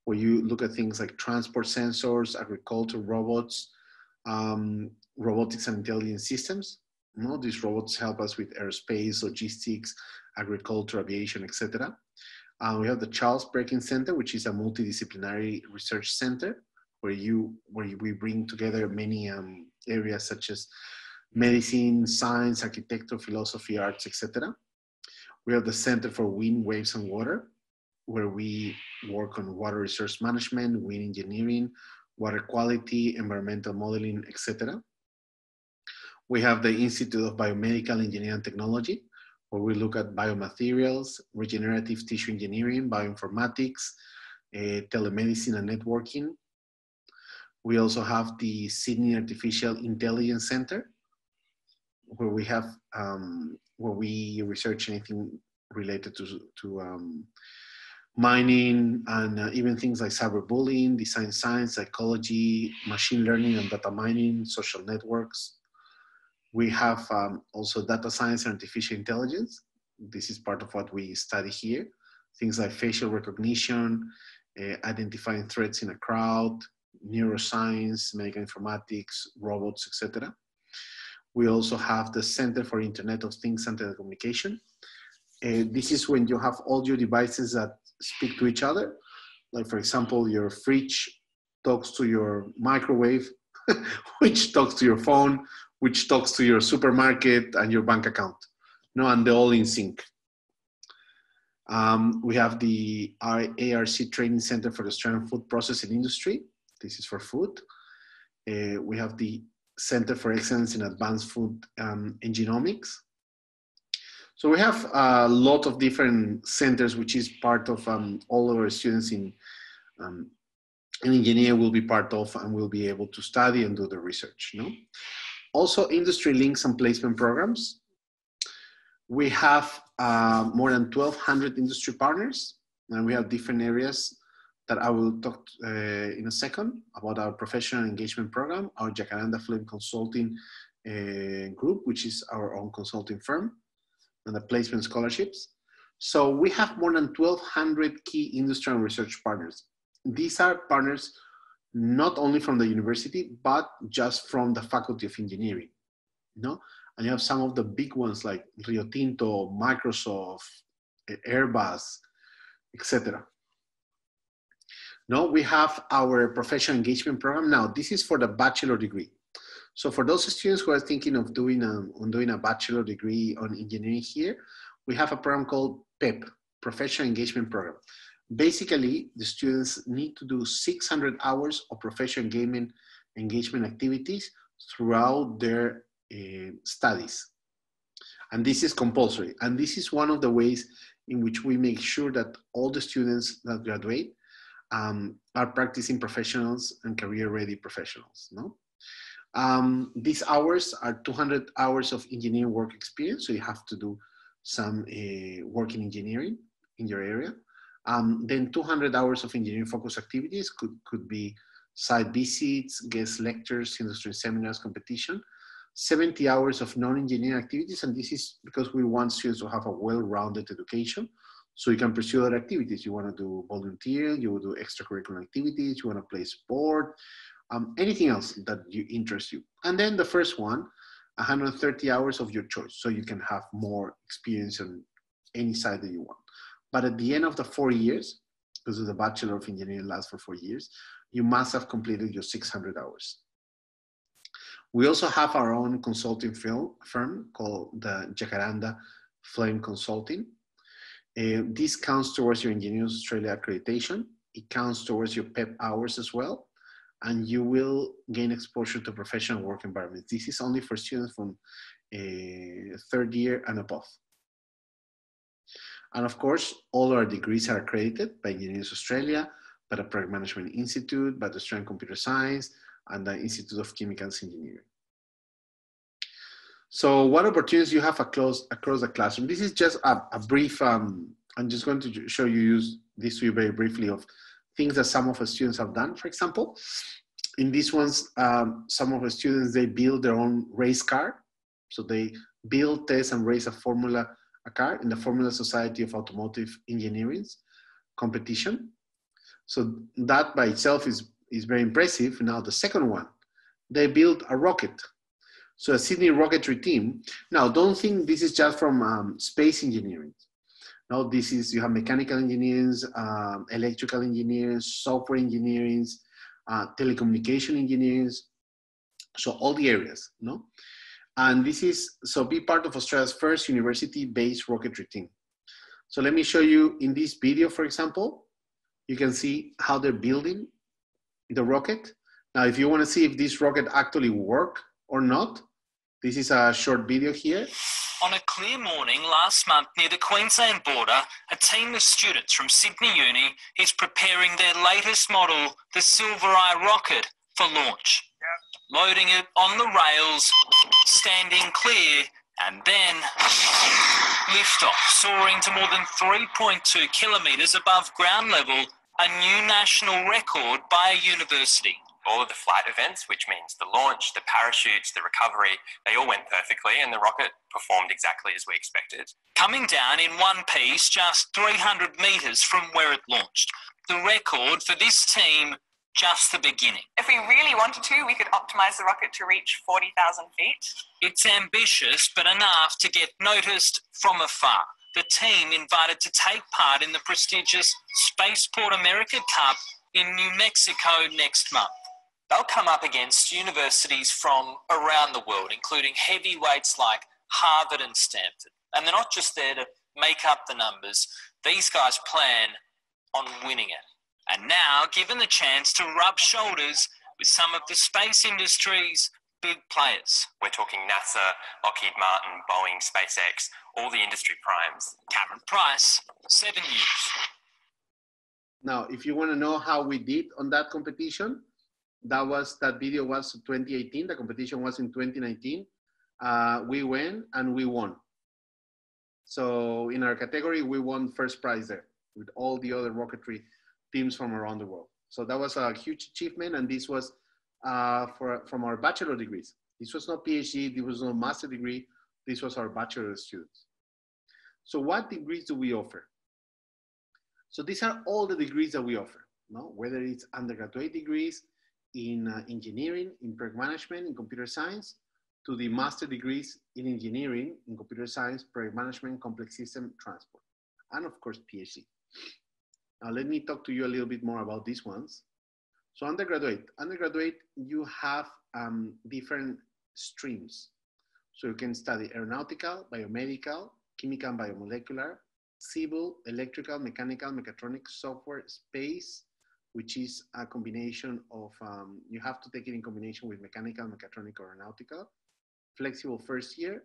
where you look at things like transport sensors, agricultural robots, robotics and intelligence systems. You know, these robots help us with aerospace, logistics, agriculture, aviation, etc. We have the Charles Perkins Center, which is a multidisciplinary research center where we bring together many areas such as medicine, science, architecture, philosophy, arts, etc. We have the Center for Wind, Waves, and Water, where we work on water resource management, wind engineering, water quality, environmental modeling, etc. We have the Institute of Biomedical Engineering and Technology, where we look at biomaterials, regenerative tissue engineering, bioinformatics, telemedicine and networking. We also have the Sydney Artificial Intelligence Center, where we have where we research anything related to mining and even things like cyberbullying, design science, psychology, machine learning and data mining, social networks. We have also data science and artificial intelligence. This is part of what we study here. Things like facial recognition, identifying threats in a crowd, neuroscience, medical informatics, robots, etc. We also have the Center for Internet of Things and Telecommunication. This is when you have all your devices that speak to each other. Like for example, your fridge talks to your microwave, which talks to your phone, which talks to your supermarket and your bank account. No, and they're all in sync. We have the ARC Training Center for the Australian Food Processing Industry. This is for food. We have the Center for Excellence in Advanced Food and Genomics. So we have a lot of different centers, which is part of all of our students in engineering will be part of and will be able to study and do the research. No? Also, industry links and placement programs. We have more than 1,200 industry partners, and we have different areas that I will talk in a second about our professional engagement program, our Jacaranda Flame Consulting group, which is our own consulting firm, and the placement scholarships. So we have more than 1,200 key industry and research partners. These are partners not only from the university, but just from the Faculty of Engineering. You know? And you have some of the big ones like Rio Tinto, Microsoft, Airbus, etc. Now we have our professional engagement program. Now this is for the bachelor degree. So for those students who are thinking of doing a bachelor degree on engineering here, we have a program called PEP, Professional Engagement Program. Basically, the students need to do 600 hours of professional engagement activities throughout their studies. And this is compulsory. And this is one of the ways in which we make sure that all the students that graduate are practicing professionals and career-ready professionals. No? These hours are 200 hours of engineering work experience, so you have to do some work in engineering in your area. Then 200 hours of engineering focused activities could be site visits, guest lectures, industry seminars, competition. 70 hours of non-engineering activities, and this is because we want students to have a well-rounded education, so you can pursue other activities. You want to do volunteer, you will do extracurricular activities, you want to play sport, anything else that interests you. And then the first one, 130 hours of your choice, so you can have more experience on any side that you want. But at the end of the 4 years, because the Bachelor of Engineering lasts for 4 years, you must have completed your 600 hours. We also have our own consulting firm called the Jacaranda Flame Consulting. This counts towards your Engineering Australia accreditation. It counts towards your PEP hours as well. And you will gain exposure to professional work environments. This is only for students from third year and above. And of course, all our degrees are accredited by Engineering Australia, by the Project Management Institute, by the Australian Computer Science, and the Institute of Chemicals Engineering. So what opportunities you have across the classroom? This is just a brief, I'm just going to show you this to you very briefly of things that some of the students have done. For example, in these ones, some of the students, they build their own race car. So they build, test, and race a car in the Formula Society of Automotive Engineering's competition. So that by itself is very impressive. Now the second one, they built a rocket. So a Sydney rocketry team. Now don't think this is just from space engineering. No, this is, you have mechanical engineering, electrical engineering, software engineering, telecommunication engineering. So all the areas, no? And this is, so be part of Australia's first university-based rocketry team. So let me show you in this video, for example, you can see how they're building the rocket. Now, if you want to see if this rocket actually works or not, this is a short video here. On a clear morning last month near the Queensland border, a team of students from Sydney Uni is preparing their latest model, the Silver Eye rocket, for launch. Loading it on the rails, standing clear, and then liftoff, soaring to more than 3.2 kilometres above ground level, a new national record by a university. All of the flight events, which means the launch, the parachutes, the recovery, they all went perfectly and the rocket performed exactly as we expected. Coming down in one piece just 300 metres from where it launched. The record for this team, just the beginning. If we really wanted to, we could optimize the rocket to reach 40,000 feet. It's ambitious, but enough to get noticed from afar. The team invited to take part in the prestigious Spaceport America Cup in New Mexico next month. They'll come up against universities from around the world, including heavyweights like Harvard and Stanford. And they're not just there to make up the numbers. These guys plan on winning it. And now, given the chance to rub shoulders with some of the space industry's big players. We're talking NASA, Lockheed Martin, Boeing, SpaceX, all the industry primes. Cameron Price, 7 News. Now, if you want to know how we did on that competition, that video was 2018. The competition was in 2019. We went and we won. So in our category, we won first prize there with all the other rocketry teams from around the world. So that was a huge achievement, and this was from our bachelor degrees. This was not PhD, this was not master degree, this was our bachelor students. So what degrees do we offer? So these are all the degrees that we offer, no? Whether it's undergraduate degrees in engineering, in project management, in computer science, to the master degrees in engineering, in computer science, project management, complex system, transport, and of course, PhD. Now, let me talk to you a little bit more about these ones. So undergraduate, you have different streams. So you can study aeronautical, biomedical, chemical and biomolecular, civil, electrical, mechanical, mechatronics, software, space, which is a combination of, you have to take it in combination with mechanical, mechatronic, or aeronautical, flexible first year,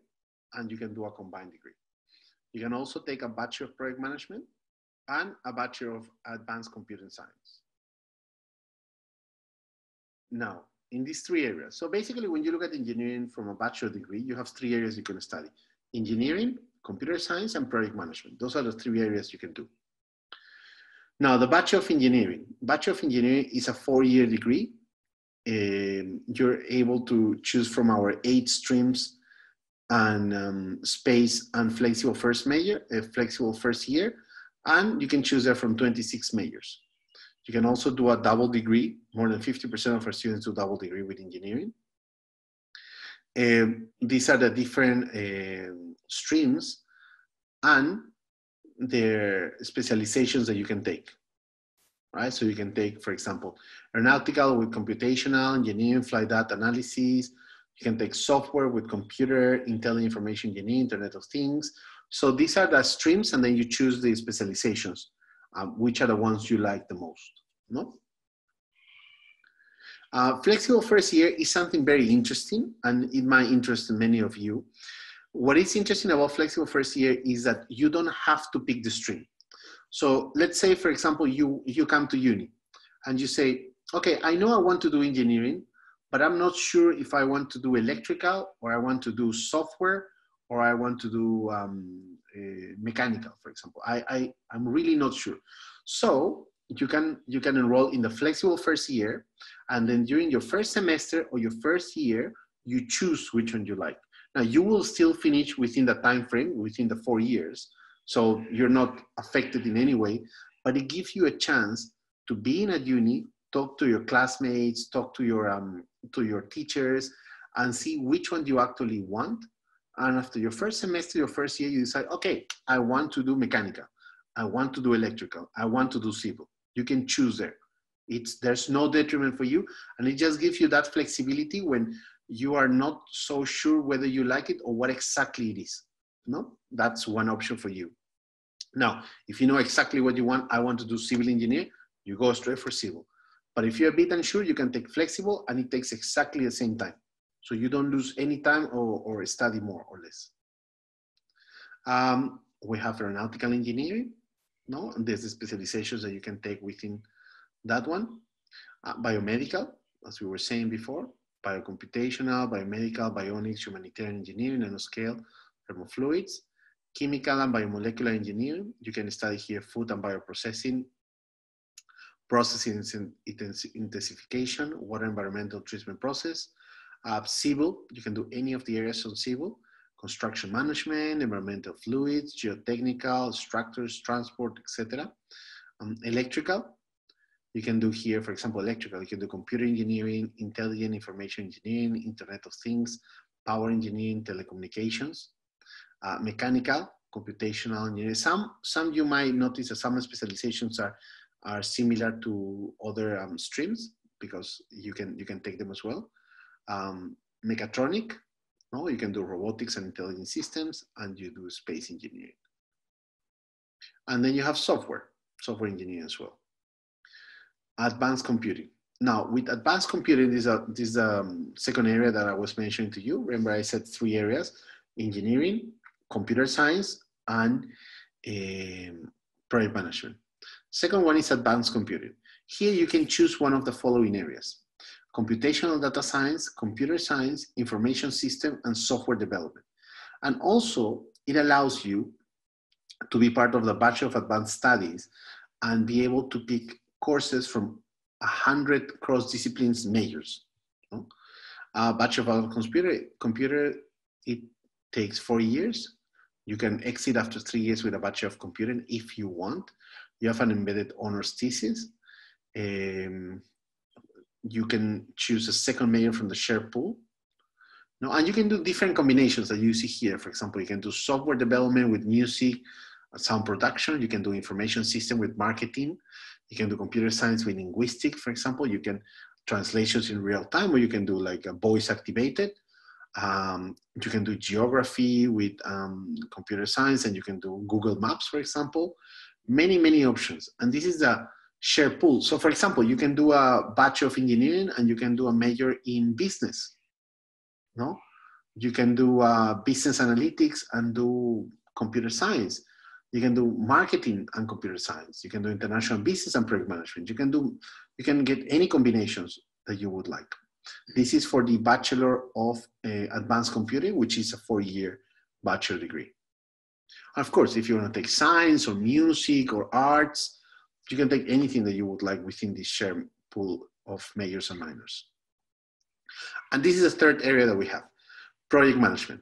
and you can do a combined degree. You can also take a Bachelor of Project Management and a Bachelor of Advanced Computing Science. Now, in these three areas, so basically when you look at engineering from a bachelor degree, you have three areas you can study: engineering, computer science, and project management. Those are the three areas you can do. Now, the Bachelor of Engineering. Bachelor of Engineering is a 4-year degree. You're able to choose from our 8 streams and space and flexible first year, and you can choose that from 26 majors. You can also do a double degree. More than 50% of our students do double degree with engineering. These are the different streams and their specializations that you can take, right? So you can take, for example, aeronautical with computational, engineering, flight data analysis. You can take software with computer, intelligent information engineering, Internet of Things, So these are the streams, and then you choose the specializations, which are the ones you like the most, no? Flexible first year is something very interesting, and it might interest many of you. What is interesting about flexible first year is that you don't have to pick the stream. So let's say, for example, you come to uni and you say, okay, I know I want to do engineering, but I'm not sure if I want to do electrical, or I want to do software, or I want to do mechanical, for example. I'm really not sure. So you can enroll in the flexible first year, and then during your first semester or your first year, you choose which one you like. Now you will still finish within the time frame, within the 4 years, so you're not affected in any way, but it gives you a chance to be in a uni, talk to your classmates, talk to your teachers, and see which one you actually want. And after your first semester, your first year, you decide, okay, I want to do mechanical, I want to do electrical, I want to do civil. You can choose there. There's no detriment for you, and it just gives you that flexibility when you are not so sure whether you like it or what exactly it is. No, that's one option for you. Now, if you know exactly what you want, I want to do civil engineer, you go straight for civil. But if you're a bit unsure, you can take flexible, and it takes exactly the same time. So you don't lose any time or study more or less. We have aeronautical engineering. No, and there's the specializations that you can take within that one. Biomedical, as we were saying before, biocomputational, biomedical, bionics, humanitarian engineering, nanoscale, thermofluids, chemical and biomolecular engineering. You can study here food and bioprocessing, processing intensification, water environmental treatment process. Civil, you can do any of the areas on civil, construction management, environmental fluids, geotechnical, structures, transport, etc. Electrical, you can do here, for example, electrical, you can do computer engineering, intelligent information engineering, Internet of Things, power engineering, telecommunications. Mechanical, computational engineering. Some you might notice that some specializations are similar to other streams, because you can take them as well. Mechatronic, no, you can do robotics and intelligent systems, and you do space engineering. And then you have software engineering as well. Advanced computing. Now, with advanced computing, this is the second area that I was mentioning to you. Remember, I said 3 areas: engineering, computer science, and project management. Second one is advanced computing. Here you can choose one of the following areas: computational data science, computer science, information system, and software development. And also, it allows you to be part of the Bachelor of Advanced Studies and be able to pick courses from 100 cross-disciplines majors. Bachelor of Computer, it takes 4 years. You can exit after 3 years with a Bachelor of Computing if you want. You have an embedded honors thesis. You can choose a second major from the shared pool. No, and you can do different combinations that you see here. For example, you can do software development with music, sound production. You can do information system with marketing. You can do computer science with linguistics, for example. You can translations in real time, or you can do like a voice activated. You can do geography with computer science, and you can do Google Maps, for example. Many, many options. And this is the shared pool. So for example, you can do a Bachelor of Engineering and you can do a major in business. No? You can do business analytics and do computer science. You can do marketing and computer science. You can do international business and project management. You can get any combinations that you would like. This is for the Bachelor of Advanced Computing, which is a 4-year bachelor degree. Of course, if you want to take science or music or arts, you can take anything that you would like within this shared pool of majors and minors. And this is the third area that we have, project management.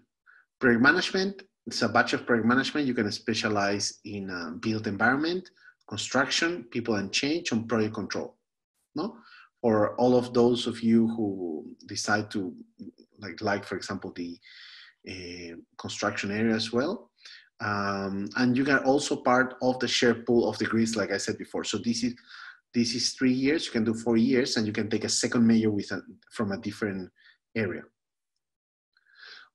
Project management, it's a Bachelor of Project Management. You can specialize in built environment, construction, people and change, and project control. No? Or all of those of you who decide to, like for example, the construction area as well. And you can also part of the shared pool of degrees, like I said before. So this is 3 years. You can do 4 years, and you can take a second major from a different area.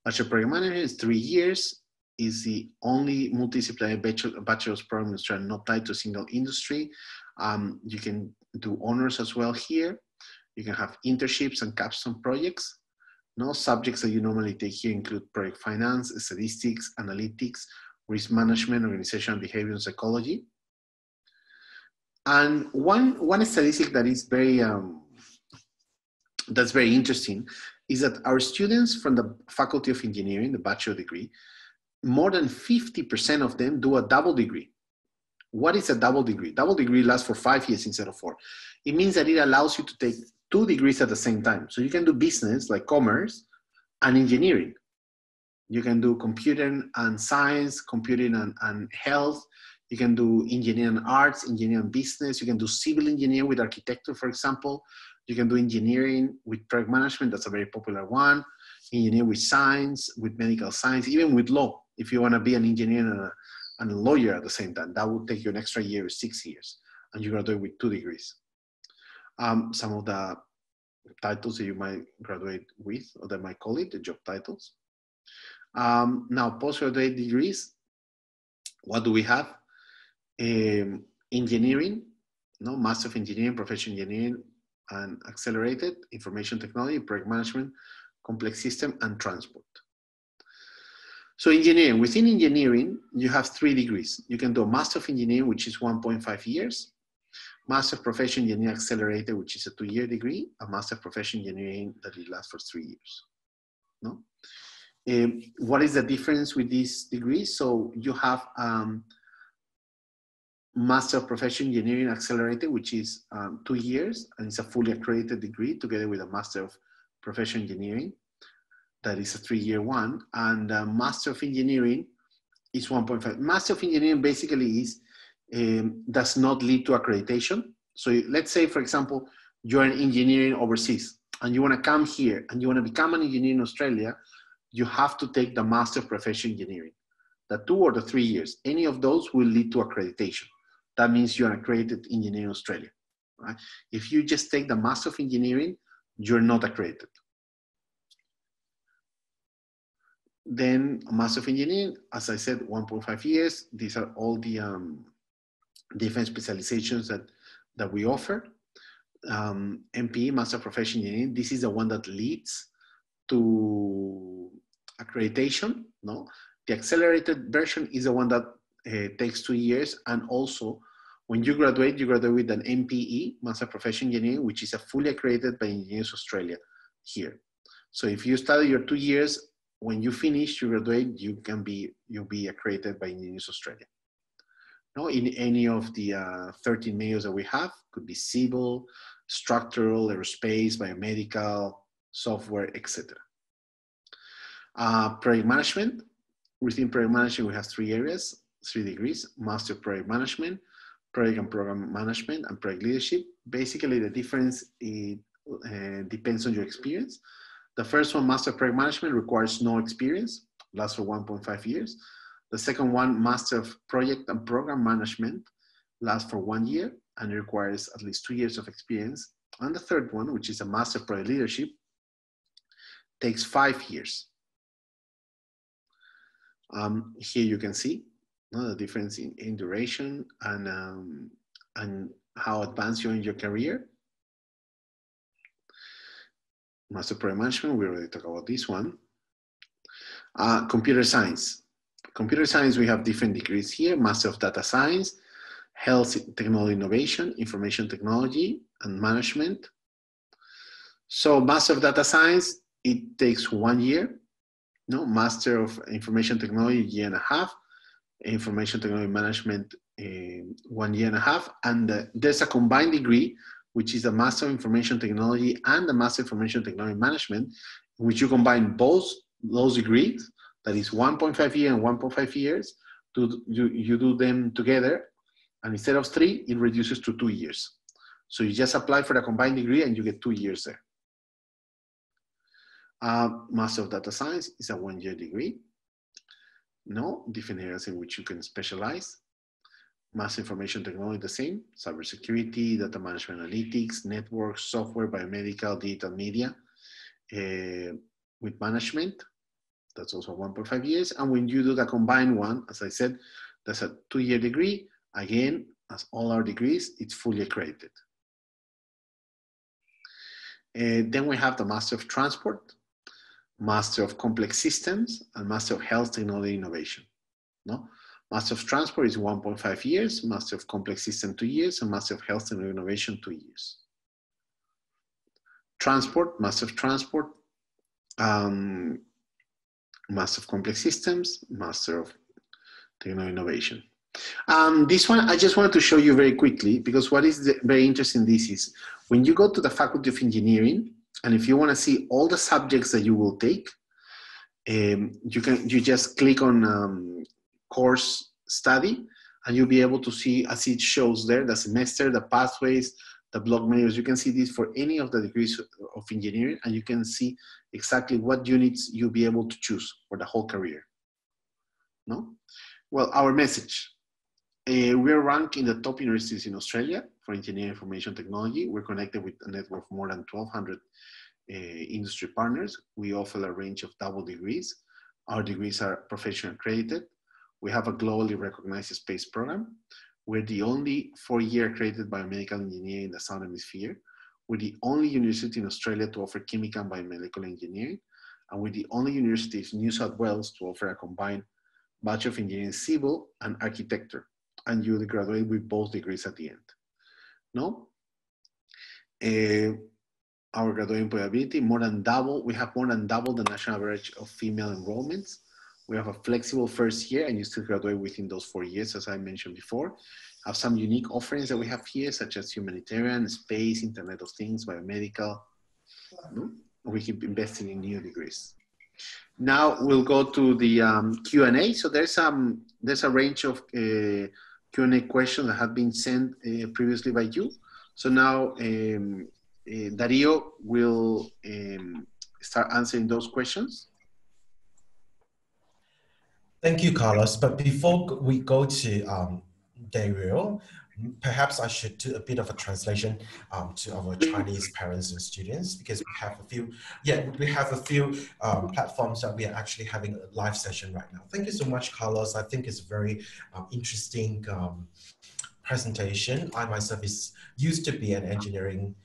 Bachelor Program Management is 3 years. is the only multidisciplinary bachelor's program in Australia not tied to a single industry. You can do honors as well here. You can have internships and capstone projects. No subjects that you normally take here include project finance, statistics, analytics, risk management, organizational behavior, and psychology. And one statistic that is that's very interesting is that our students from the Faculty of Engineering, the bachelor degree, more than 50% of them do a double degree. What is a double degree? Double degree lasts for 5 years instead of 4. It means that it allows you to take 2 degrees at the same time. So you can do business, like commerce, and engineering. You can do computing and science, computing and health. You can do engineering and arts, engineering and business. You can do civil engineering with architecture, for example. You can do engineering with project management. That's a very popular one. Engineering with science, with medical science, even with law. If you want to be an engineer and a lawyer at the same time, that would take you an extra year, 6 years, and you graduate with 2 degrees. Some of the titles that you might graduate with, or that might call it, the job titles. Now, postgraduate degrees, what do we have? Engineering, no, Master of Engineering, Professional Engineering, and Accelerated, Information Technology, Project Management, Complex System, and Transport. So engineering, within engineering, you have 3 degrees. You can do a Master of Engineering, which is 1.5 years, Master of Professional Engineering Accelerated, which is a 2-year degree, a Master of Professional Engineering that will last for 3 years. No? What is the difference with these degrees? So you have Master of Professional Engineering Accelerated, which is 2 years, and it's a fully accredited degree together with a Master of Professional Engineering. That is a 3-year one. And Master of Engineering is 1.5. Master of Engineering basically is, does not lead to accreditation. So let's say, for example, you're an engineering overseas and you want to come here and you want to become an engineer in Australia, you have to take the Master of Professional Engineering. The 2 or the 3 years, any of those will lead to accreditation. That means you're an accredited engineer in Australia. Right? If you just take the Master of Engineering, you're not accredited. Then Master of Engineering, as I said, 1.5 years. These are all the different specializations that we offer. MPE, Master of Professional Engineering, this is the one that leads to accreditation. No, the accelerated version is the one that takes 2 years, and also when you graduate with an MPE, Master of Professional Engineering, which is a fully accredited by Engineers Australia here. So if you study your 2 years, when you finish, you graduate, you'll be accredited by Engineers Australia. No, in any of the 13 majors that we have, could be civil, structural, aerospace, biomedical, software, etc. Project management. Within project management, we have 3 areas, 3 degrees: Master of Project Management, Project and Program Management, and Project Leadership. Basically, the difference depends on your experience. The first one, Master of Project Management, requires no experience, lasts for 1.5 years. The second one, Master of Project and Program Management, lasts for 1 year and requires at least 2 years of experience. And the third one, which is a Master of Project Leadership, takes 5 years. Here you can see the difference in duration and how advanced you're in your career. Master of Project Management, we already talked about this one. Computer Science. Computer Science, we have different degrees here: Master of Data Science, Health Technology Innovation, Information Technology, and Management. So Master of Data Science, it takes 1 year. No, Master of Information Technology, 1.5 years. Information Technology Management, 1.5 years. And there's a combined degree, which is the Master of Information Technology and the Master of Information Technology Management, in which you combine both those degrees, that is 1.5 years and 1.5 years, you do them together, and instead of 3, it reduces to 2 years. So you just apply for the combined degree and you get 2 years there. Master of Data Science is a 1-year degree. No, different areas in which you can specialize. Master Information Technology, the same: cybersecurity, data management, analytics, networks, software, biomedical, digital media, with management. That's also 1.5 years. And when you do the combined one, as I said, that's a 2-year degree. Again, as all our degrees, it's fully accredited. Then we have the Master of Transport, Master of Complex Systems, and Master of Health Technology Innovation. No? Master of Transport is 1.5 years, Master of Complex System 2 years, and Master of Health Technology Innovation 2 years. Transport, Master of Transport, Master of Complex Systems, Master of Technology Innovation. This one, I just wanted to show you very quickly, because what is very interesting in this is, when you go to the Faculty of Engineering, and if you want to see all the subjects that you will take, you just click on course study, and you'll be able to see, as it shows there, the semester, the pathways, the block menus. You can see this for any of the degrees of engineering, and you can see exactly what units you'll be able to choose for the whole career. No? Well, our message. We're ranked in the top universities in Australia for engineering information technology. We're connected with a network of more than 1,200 industry partners. We offer a range of double degrees. Our degrees are professionally accredited. We have a globally recognized space program. We're the only 4-year accredited biomedical engineer in the Southern Hemisphere. We're the only university in Australia to offer chemical and biomedical engineering. And we're the only university in New South Wales to offer a combined Bachelor of Engineering Civil and Architecture. And you will graduate with both degrees at the end. No? Our graduate employability, we have more than double the national average of female enrollments. We have a flexible first year, and you still graduate within those 4 years, as I mentioned before. Have some unique offerings that we have here, such as humanitarian, space, Internet of Things, biomedical. No? We keep investing in new degrees. Now we'll go to the Q&A. So there's a range of Q&A questions that have been sent previously by you. So now Dario will start answering those questions. Thank you, Carlos. But before we go to Dario, perhaps I should do a bit of a translation to our Chinese parents and students, because we have a few platforms that we are actually having a live session right now. Thank you so much, Carlos. I think it's a very interesting presentation. I myself used to be an engineering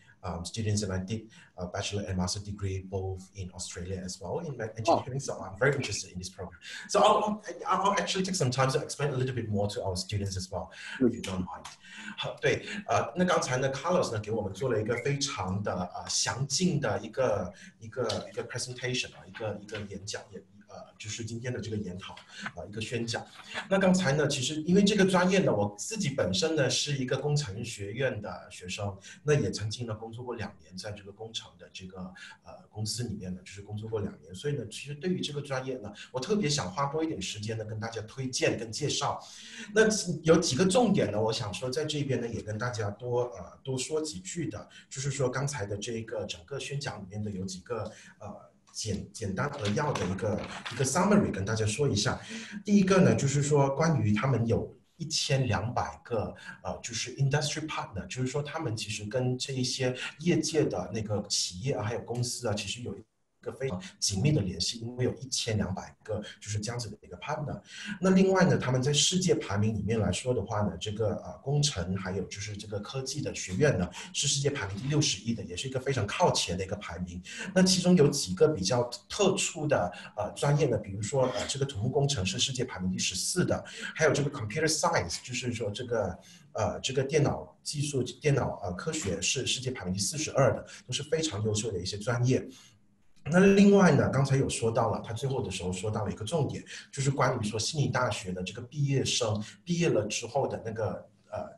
student, and I did a bachelor and master degree both in Australia as well in engineering. So I'm very interested in this program. So I'll actually take some time to explain a little bit more to our students as well, if you don't mind. 对，那刚才呢 ，Carlos 呢给我们做了一个非常的详尽的一个 presentation 一个演讲，就是今天的这个研讨一个宣讲。那刚才呢，其实因为这个专业呢，我自己本身呢是一个工程学院的学生，那也曾经呢工作过2年，在这个工程的这个公司里面呢，就是工作过2年，所以呢，其实对于这个专业呢，我特别想花多一点时间呢，跟大家推荐跟介绍。那有几个重点呢，我想说在这边呢，也跟大家多说几句的，就是说刚才的这个整个宣讲里面的有几个简单扼要的一个 summary 跟大家说一下。第一个呢，就是说关于他们有1200个就是 industry partner， 就是说他们其实跟这一些业界的那个企业还有公司其实有一个非常紧密的联系，因为有1200个就是这样子的一个 partner。那另外呢，他们在世界排名里面来说的话呢，这个工程还有就是这个科技的学院呢，是世界排名第61的，也是一个非常靠前的一个排名。那其中有几个比较特殊的专业呢，比如说这个土木工程是世界排名第14的，还有这个 computer science， 就是说这个电脑技术、电脑科学是世界排名第42的，都是非常优秀的一些专业。那另外呢，刚才有说到了，他最后的时候说到了一个重点，就是关于说悉尼大学的这个毕业生毕业了之后的那个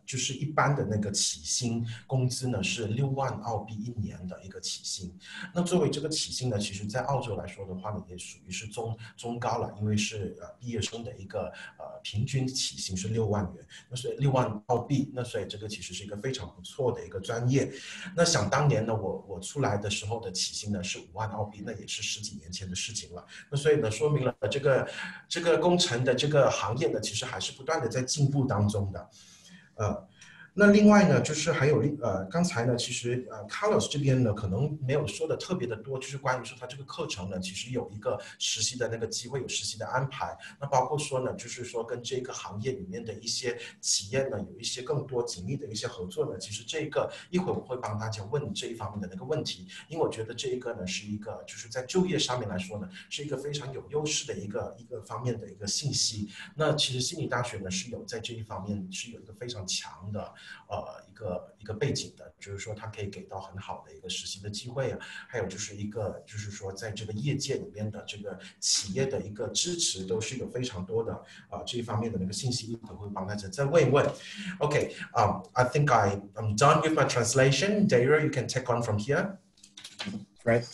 就是一般的那个起薪工资呢是6万澳币1年的一个起薪。那作为这个起薪呢，其实在澳洲来说的话呢，也属于是中高了，因为是毕业生的一个平均起薪是6万元，那所以6万澳币，那所以这个其实是一个非常不错的一个专业。那想当年呢，我出来的时候的起薪呢是5万澳币，那也是10几年前的事情了。那所以呢，说明了这个工程的这个行业呢，其实还是不断的在进步当中的。那另外呢，就是还有刚才呢，其实Carlos 这边呢，可能没有说的特别的多，就是关于说他这个课程呢，其实有一个实习的那个机会，有实习的安排。那包括说呢，就是说跟这个行业里面的一些企业呢，有一些更多紧密的一些合作呢。其实这个一会儿我会帮大家问这一方面的那个问题，因为我觉得这一个呢是一个就是在就业上面来说呢，是一个非常有优势的一个方面的一个信息。那其实悉尼大学呢是有在这一方面是有一个非常强的一个背景的，就是说它可以给到很好的一个实习的机会啊，还有就是一个就是说在这个业界里面的这个企业的一个支持，都是有非常多的这一方面的那个信息，一会儿会帮大家再问一问。Okay, I think I'm done with my translation. Daira, you can take on from here. Right.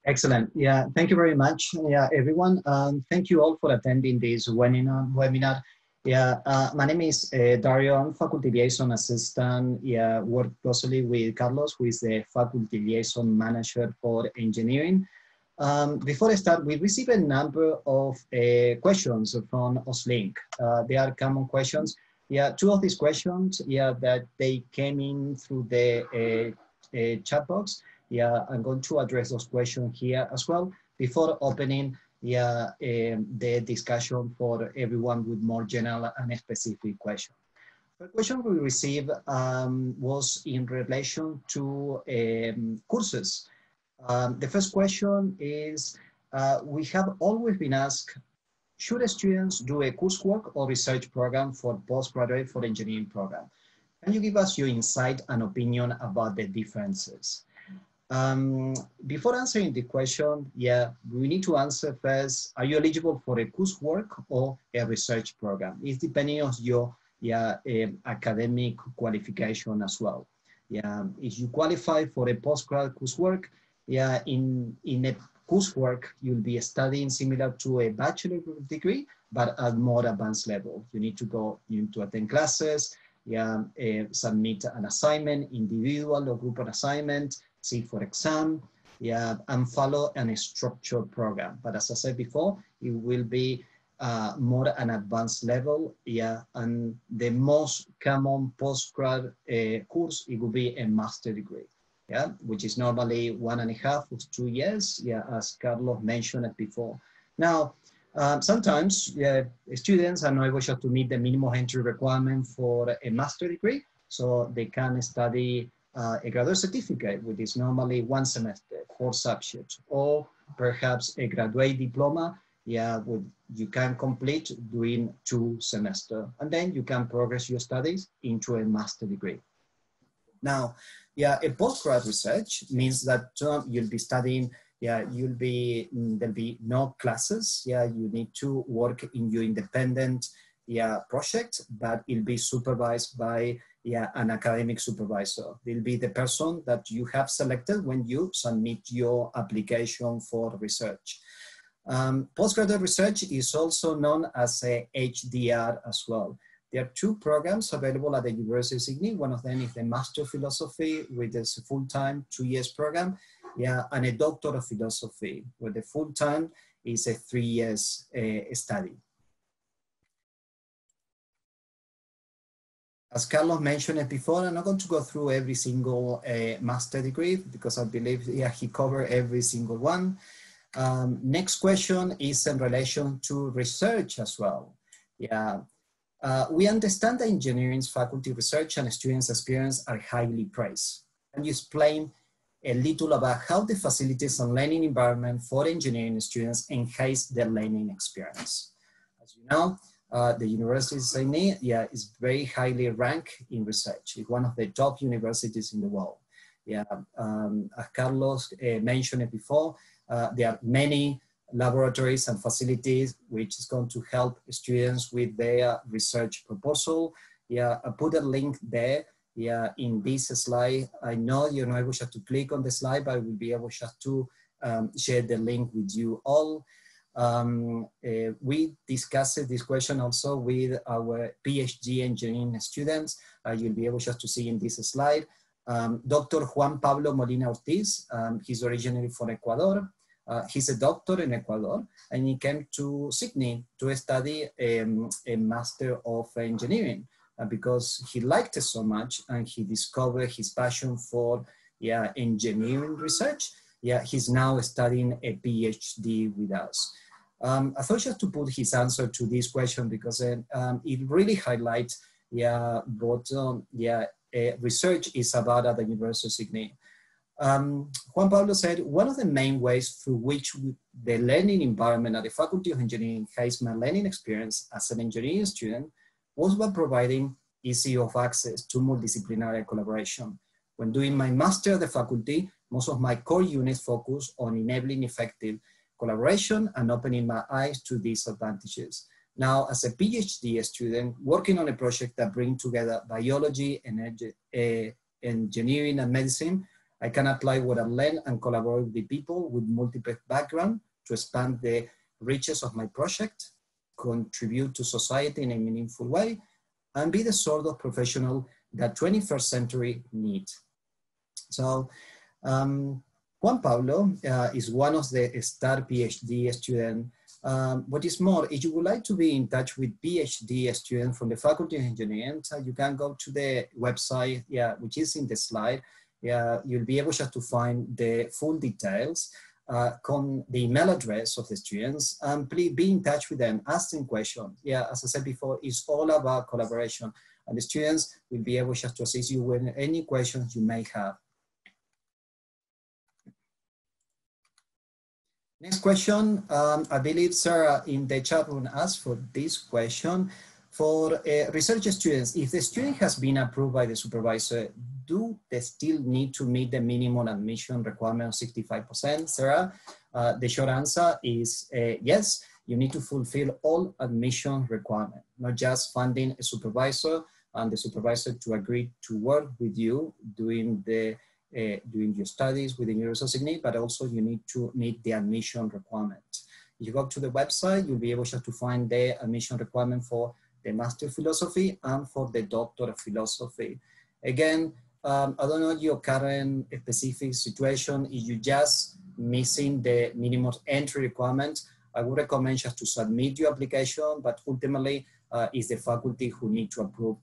Excellent. Yeah, thank you very much. Yeah, everyone. Thank you all for attending this webinar. Yeah, my name is Dario. I'm Faculty Liaison Assistant. Yeah, work closely with Carlos, who is the Faculty Liaison Manager for Engineering. Before I start, we received a number of questions from Austlink. They are common questions. Yeah, two of these questions, yeah, that they came in through the chat box. Yeah, I'm going to address those questions here as well before opening the discussion for everyone with more general and specific questions. The question we received was in relation to courses. The first question is, we have always been asked, should students do a coursework or research program for postgraduate for engineering program? Can you give us your insight and opinion about the differences? Before answering the question, yeah, we need to answer first, are you eligible for a coursework or a research program? It's depending on your academic qualification as well. Yeah, if you qualify for a postgrad coursework, yeah, in a coursework, you'll be studying similar to a bachelor degree, but at more advanced level. You need to attend classes, yeah, submit an assignment, individual or group assignment, sit for exam, yeah, and follow a structured program. But as I said before, it will be more an advanced level, yeah, and the most common postgrad course, it will be a master degree, yeah, which is normally 1.5 or 2 years, yeah, as Carlos mentioned it before. Now, sometimes students are not able to meet the minimum entry requirement for a master degree, so they can study a graduate certificate, which is normally 1 semester, 4 subjects, or perhaps a graduate diploma, yeah, you can complete during 2 semesters, and then you can progress your studies into a master degree. Now, yeah, a postgrad research means that you'll be studying, yeah, there'll be no classes, yeah, you need to work in your independent, yeah, project, but it'll be supervised by, yeah, an academic supervisor. They'll be the person that you have selected when you submit your application for research. Postgraduate research is also known as a HDR as well. There are 2 programs available at the University of Sydney. One of them is the Master of Philosophy, with a full-time 2 years program, yeah, and a Doctor of Philosophy, where the full-time is a 3 years study. As Carlos mentioned it before, I'm not going to go through every single master degree because I believe, yeah, he covered every single one. Next question is in relation to research as well. Yeah, we understand that engineering's faculty research and students' experience are highly praised. Can you explain a little about how the facilities and learning environment for engineering students enhance their learning experience? As you know, the University of Sydney, yeah, is very highly ranked in research. It's one of the top universities in the world. Yeah, as Carlos mentioned it before, there are many laboratories and facilities which is going to help students with their research proposal. Yeah, I put a link there, yeah, in this slide. I know you're not able to click on the slide, but I will be able to share the link with you all. We discussed this question also with our PhD engineering students. You'll be able just to see in this slide. Dr. Juan Pablo Molina Ortiz, he's originally from Ecuador. He's a doctor in Ecuador, and he came to Sydney to study a Master of Engineering because he liked it so much, and he discovered his passion for engineering research. He's now studying a PhD with us. I thought just to put his answer to this question because it really highlights what research is about at the University of Sydney. Juan Pablo said, one of the main ways through which the learning environment at the Faculty of Engineering enhanced my learning experience as an engineering student was by providing easy of access to multidisciplinary collaboration. When doing my master at the faculty, most of my core units focus on enabling effective collaboration and opening my eyes to these advantages. Now, as a PhD student, working on a project that brings together biology, engineering, and medicine, I can apply what I learn and collaborate with people with multiple backgrounds to expand the reaches of my project, contribute to society in a meaningful way, and be the sort of professional that 21st century needs. So, Juan Pablo is one of the star PhD students. What is more, if you would like to be in touch with PhD students from the Faculty of Engineering, you can go to the website, which is in the slide. You'll be able just to find the full details, the email address of the students, and please be in touch with them, ask them questions. As I said before, it's all about collaboration, and the students will be able just to assist you with any questions you may have. Next question, I believe Sarah in the chat room asked for this question. For research students, if the student has been approved by the supervisor, do they still need to meet the minimum admission requirement of 65%, Sarah? The short answer is yes, you need to fulfill all admission requirements, not just finding a supervisor and the supervisor to agree to work with you doing your studies within the University of Sydney, but also you need to meet the admission requirement. If you go to the website, you'll be able just to find the admission requirement for the Master of Philosophy and for the Doctor of Philosophy. Again, I don't know your current specific situation. If you're just missing the minimum entry requirement, I would recommend just to submit your application, but ultimately it's the faculty who need to approve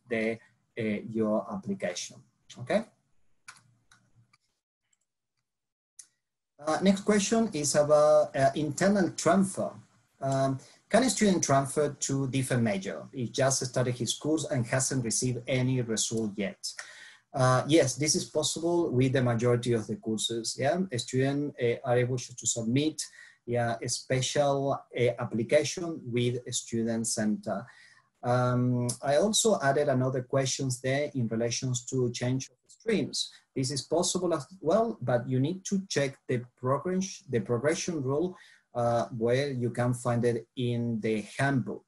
your application, okay? Next question is about internal transfer. Can a student transfer to different major? He just started his course and hasn't received any result yet. Yes, this is possible with the majority of the courses. A student are able to submit a special application with a student center. I also added another questions there in relation to change of streams. This is possible as well, but you need to check the progression rule where you can find it in the handbook.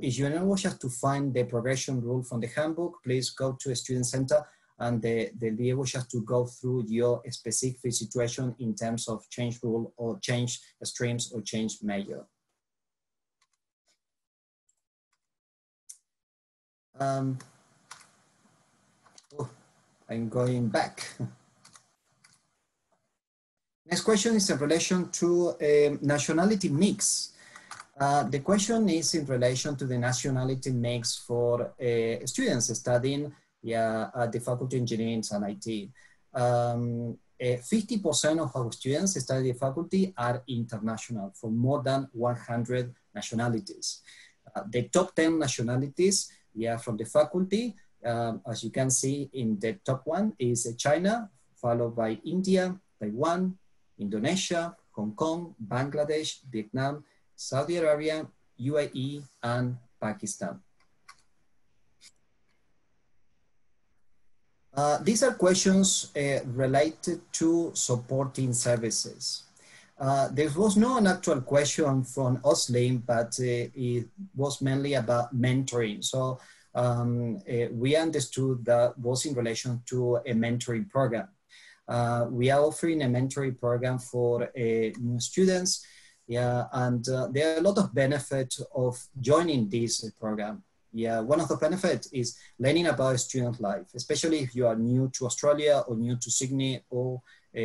If you're not able just to find the progression rule from the handbook, please go to a student center and they'll be able just to go through your specific situation in terms of change rule or change streams or change major. I'm going back. Next question is in relation to nationality mix. The question is in relation to the nationality mix for students studying at the Faculty of Engineering and IT. 50% of our students studying at the faculty are international from more than 100 nationalities. The top 10 nationalities from the faculty, as you can see in the top one, is China, followed by India, Taiwan, Indonesia, Hong Kong, Bangladesh, Vietnam, Saudi Arabia, UAE, and Pakistan. These are questions related to supporting services. There was no actual question from Austlink, but it was mainly about mentoring. So we understood that was in relation to a mentoring program. We are offering a mentoring program for new students. Yeah, and there are a lot of benefits of joining this program. Yeah, one of the benefits is learning about student life, especially if you are new to Australia or new to Sydney or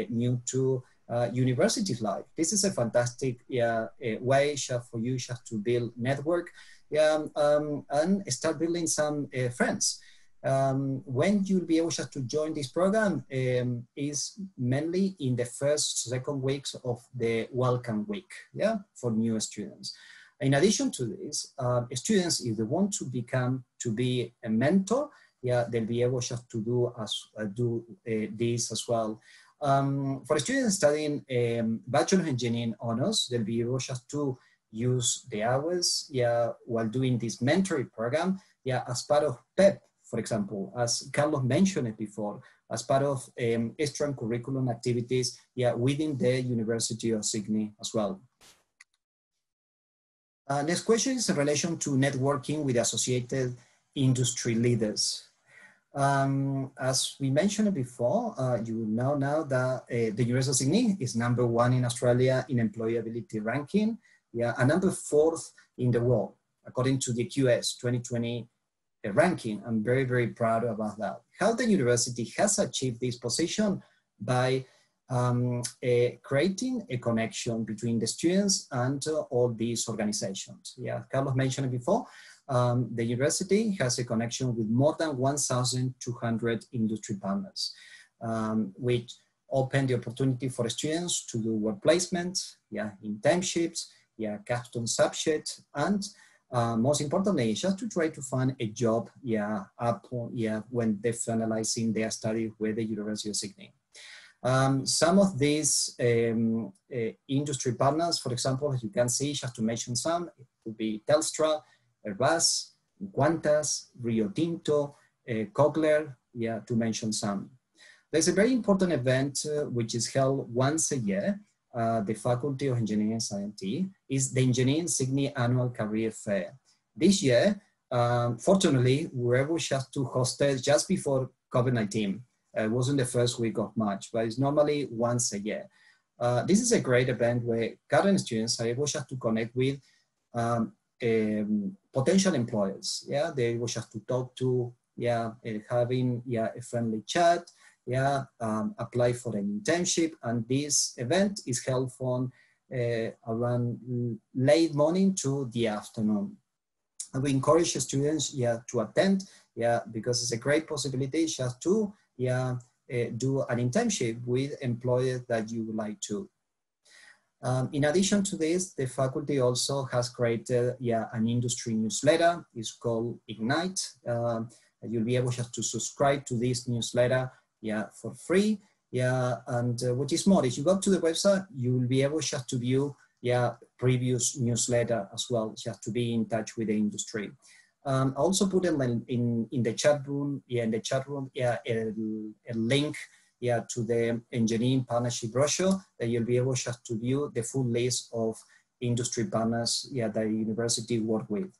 new to university life. This is a fantastic way for you to build network and start building some friends. When you'll be able to join this program is mainly in the second weeks of the welcome week, yeah, for new students. In addition to this, students, if they want to be a mentor, yeah, they'll be able to do this as well. For students studying Bachelor of Engineering honors, they'll be able to use the hours, yeah, while doing this mentoring program, yeah, as part of PEP, for example, as Carlos mentioned it before, as part of extracurricular activities, yeah, within the University of Sydney as well. Next question is in relation to networking with associated industry leaders. As we mentioned before, you know now that the University of Sydney is #1 in Australia in employability ranking, yeah, and #4 in the world, according to the QS 2020 ranking. I'm very, very proud about that. How the university has achieved this position by creating a connection between the students and all these organizations. Yeah, Carlos mentioned it before. The university has a connection with more than 1,200 industry partners, which open the opportunity for students to do work placements, yeah, internships, yeah, custom subjects, and most importantly, just to try to find a job, yeah, when they're finalizing their study with the University of Sydney. Some of these industry partners, for example, as you can see, just to mention some, it would be Telstra, Airbus, Qantas, Rio Tinto, Kogler, yeah, to mention some. There's a very important event which is held once a year. The Faculty of Engineering and Science is the Engineering Sydney Annual Career Fair. This year, fortunately, we were able to host it just before COVID-19. It wasn't the first week of March, but it's normally once a year. This is a great event where current students are able to connect with potential employers. Yeah, they will have to talk to, yeah, having, yeah, a friendly chat, yeah, apply for an internship. And this event is held from around late morning to the afternoon. And we encourage students, yeah, to attend, yeah, because it's a great possibility just to, yeah, do an internship with employers that you would like to. In addition to this, the faculty also has created, yeah, an industry newsletter. It's called Ignite. You'll be able just to subscribe to this newsletter, yeah, for free. Yeah, and what is more, if you go to the website, you will be able just to view, yeah, previous newsletter as well, just to be in touch with the industry. I also put them in the chat room, yeah, yeah, a link, yeah, to the engineering partnership brochure that you'll be able just to view the full list of industry partners, yeah, that the university work with.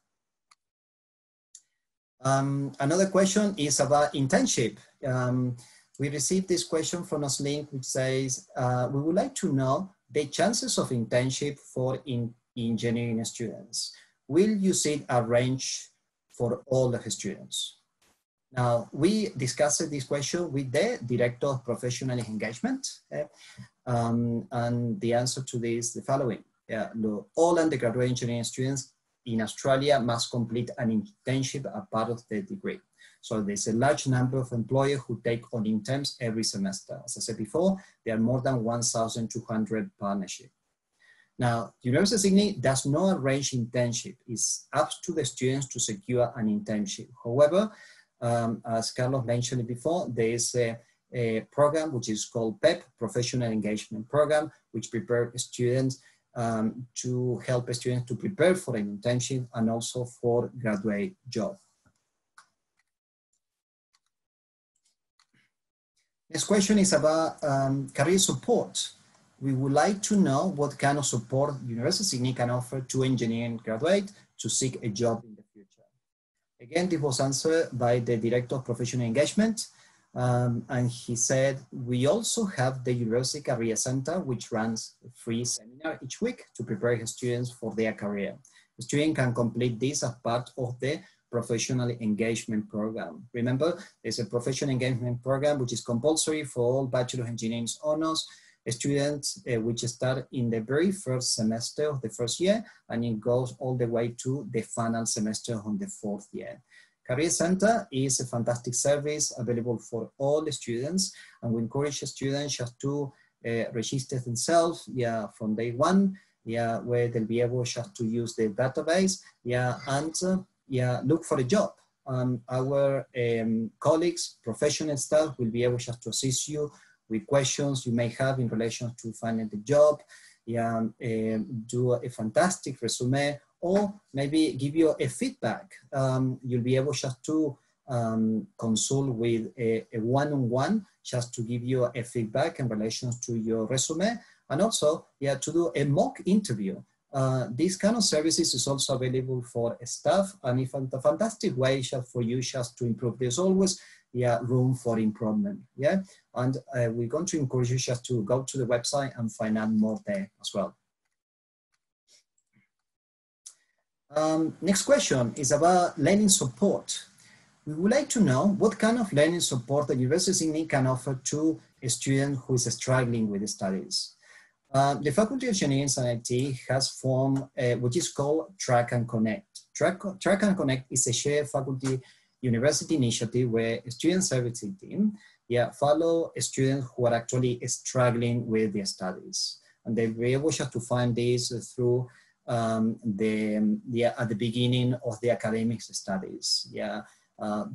Another question is about internship. We received this question from Austlink, which says, we would like to know the chances of internship for engineering students. Will you see a range for all the students? Now, we discussed this question with the Director of Professional Engagement, and the answer to this is the following. All undergraduate engineering students in Australia must complete an internship as part of their degree. So there's a large number of employers who take on interns every semester. As I said before, there are more than 1,200 partnerships. Now, the University of Sydney does not arrange internship. It's up to the students to secure an internship. However, as Carlos mentioned before, there is a program which is called PEP, Professional Engagement Program, which prepares students to help students to prepare for an internship and also for graduate job. Next question is about career support. We would like to know what kind of support University of Sydney can offer to engineering graduates to seek a job in the future. Again, this was answered by the Director of Professional Engagement. And he said, we also have the University Career Center, which runs a free seminar each week to prepare his students for their career. The student can complete this as part of the professional engagement program. Remember, there's a professional engagement program which is compulsory for all Bachelor of Engineering honors students, which start in the very first semester of the first year, and it goes all the way to the final semester on the fourth year. Career Center is a fantastic service available for all the students, and we encourage students just to register themselves from day one, where they'll be able just to use the database and look for a job. Our colleagues, professional staff will be able just to assist you with questions you may have in relation to finding the job, do a fantastic resume, or maybe give you a feedback. You'll be able just to consult with a one-on-one just to give you a feedback in relation to your resume, and also to do a mock interview. This kind of services is also available for staff, and it's a fantastic way just for you just to improve. There's always room for improvement, and we're going to encourage you just to go to the website and find out more there as well. Next question is about learning support. We would like to know what kind of learning support the University of Sydney can offer to a student who is struggling with studies. The Faculty of Engineering and IT has formed which is called Track and Connect. Track and Connect is a shared faculty university initiative where a student service team follow students who are actually struggling with their studies. And they'll be able to find this through at the beginning of the academic studies,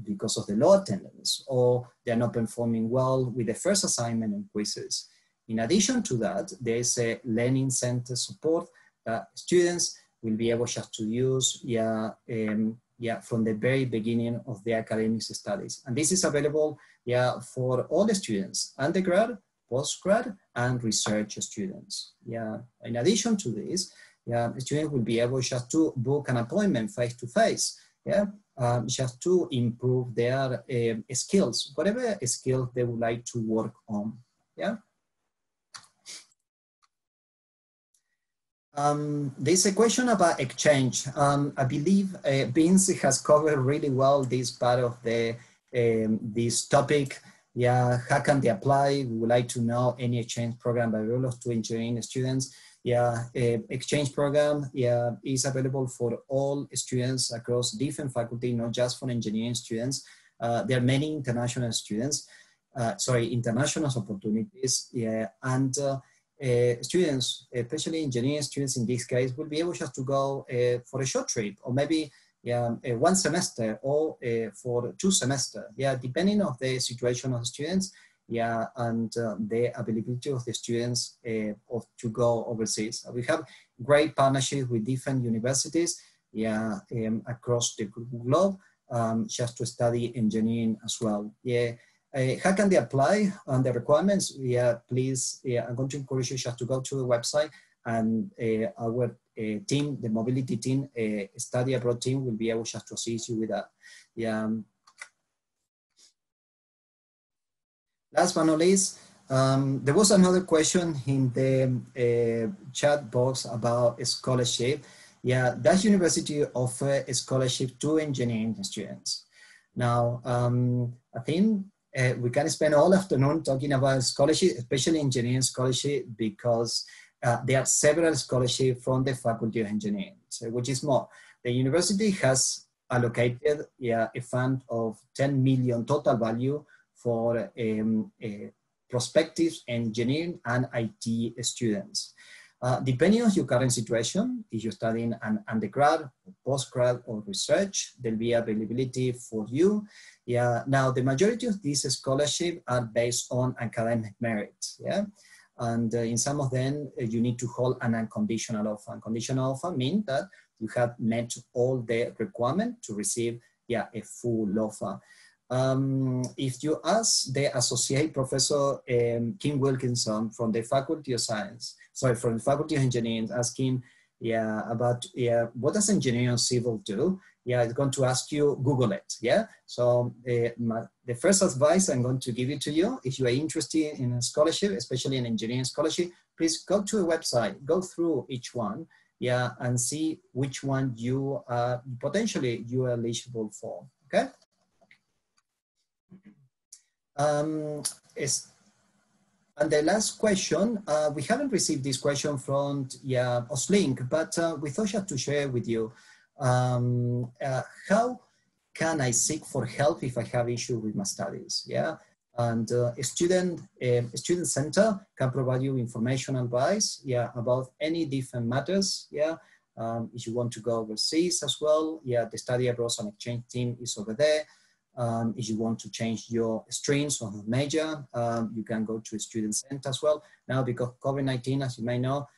because of the low attendance, or they're not performing well with the first assignment and quizzes. In addition to that, there is a learning center support that students will be able just to use from the very beginning of the academic studies. And this is available for all the students, undergrad, postgrad, and research students. In addition to this, students will be able just to book an appointment face-to-face, just to improve their skills, whatever skill they would like to work on, There's a question about exchange. I believe Vince has covered really well this part of the this topic. How can they apply? We would like to know any exchange program available to engineering students. Exchange program is available for all students across different faculty, not just for engineering students. There are many international students, international opportunities, and students, especially engineering students in this case, will be able just to go for a short trip, or maybe one semester, or for 2 semesters, depending on the situation of the students, and the availability of the students to go overseas. We have great partnerships with different universities across the globe, just to study engineering as well. How can they apply on the requirements? Please, I'm going to encourage you just to go to the website, and our team, the mobility team, study abroad team, will be able just to assist you with that. Last but not least, there was another question in the chat box about a scholarship. Does university offer a scholarship to engineering students? Now, I think we can spend all afternoon talking about scholarship, especially engineering scholarship, because there are several scholarships from the Faculty of Engineering. So, which is more, the university has allocated a fund of 10 million total value for prospective engineering and IT students. Depending on your current situation, if you're studying an undergrad, or postgrad, or research, there'll be availability for you. Now, the majority of these scholarships are based on academic merit, and in some of them, you need to hold an unconditional offer. Unconditional offer means that you have met all the requirements to receive a full offer. If you ask the Associate Professor Kim Wilkinson from the Faculty of from the Faculty of Engineering, asking about what does engineering civil do, yeah, it's going to ask you, Google it, yeah? So the first advice I'm going to give it to you, if you are interested in a scholarship, especially an engineering scholarship, please go to a website, go through each one, yeah, and see which one you are, potentially you are eligible for, okay? And the last question, we haven't received this question from Austlink, but we thought to share with you. How can I seek for help if I have issues with my studies? Yeah, and a student center can provide you information advice, yeah, about any different matters. Yeah, if you want to go overseas as well, yeah, the study abroad and exchange team is over there. If you want to change your streams or major, you can go to a student center as well. Now, because COVID-19, as you may know,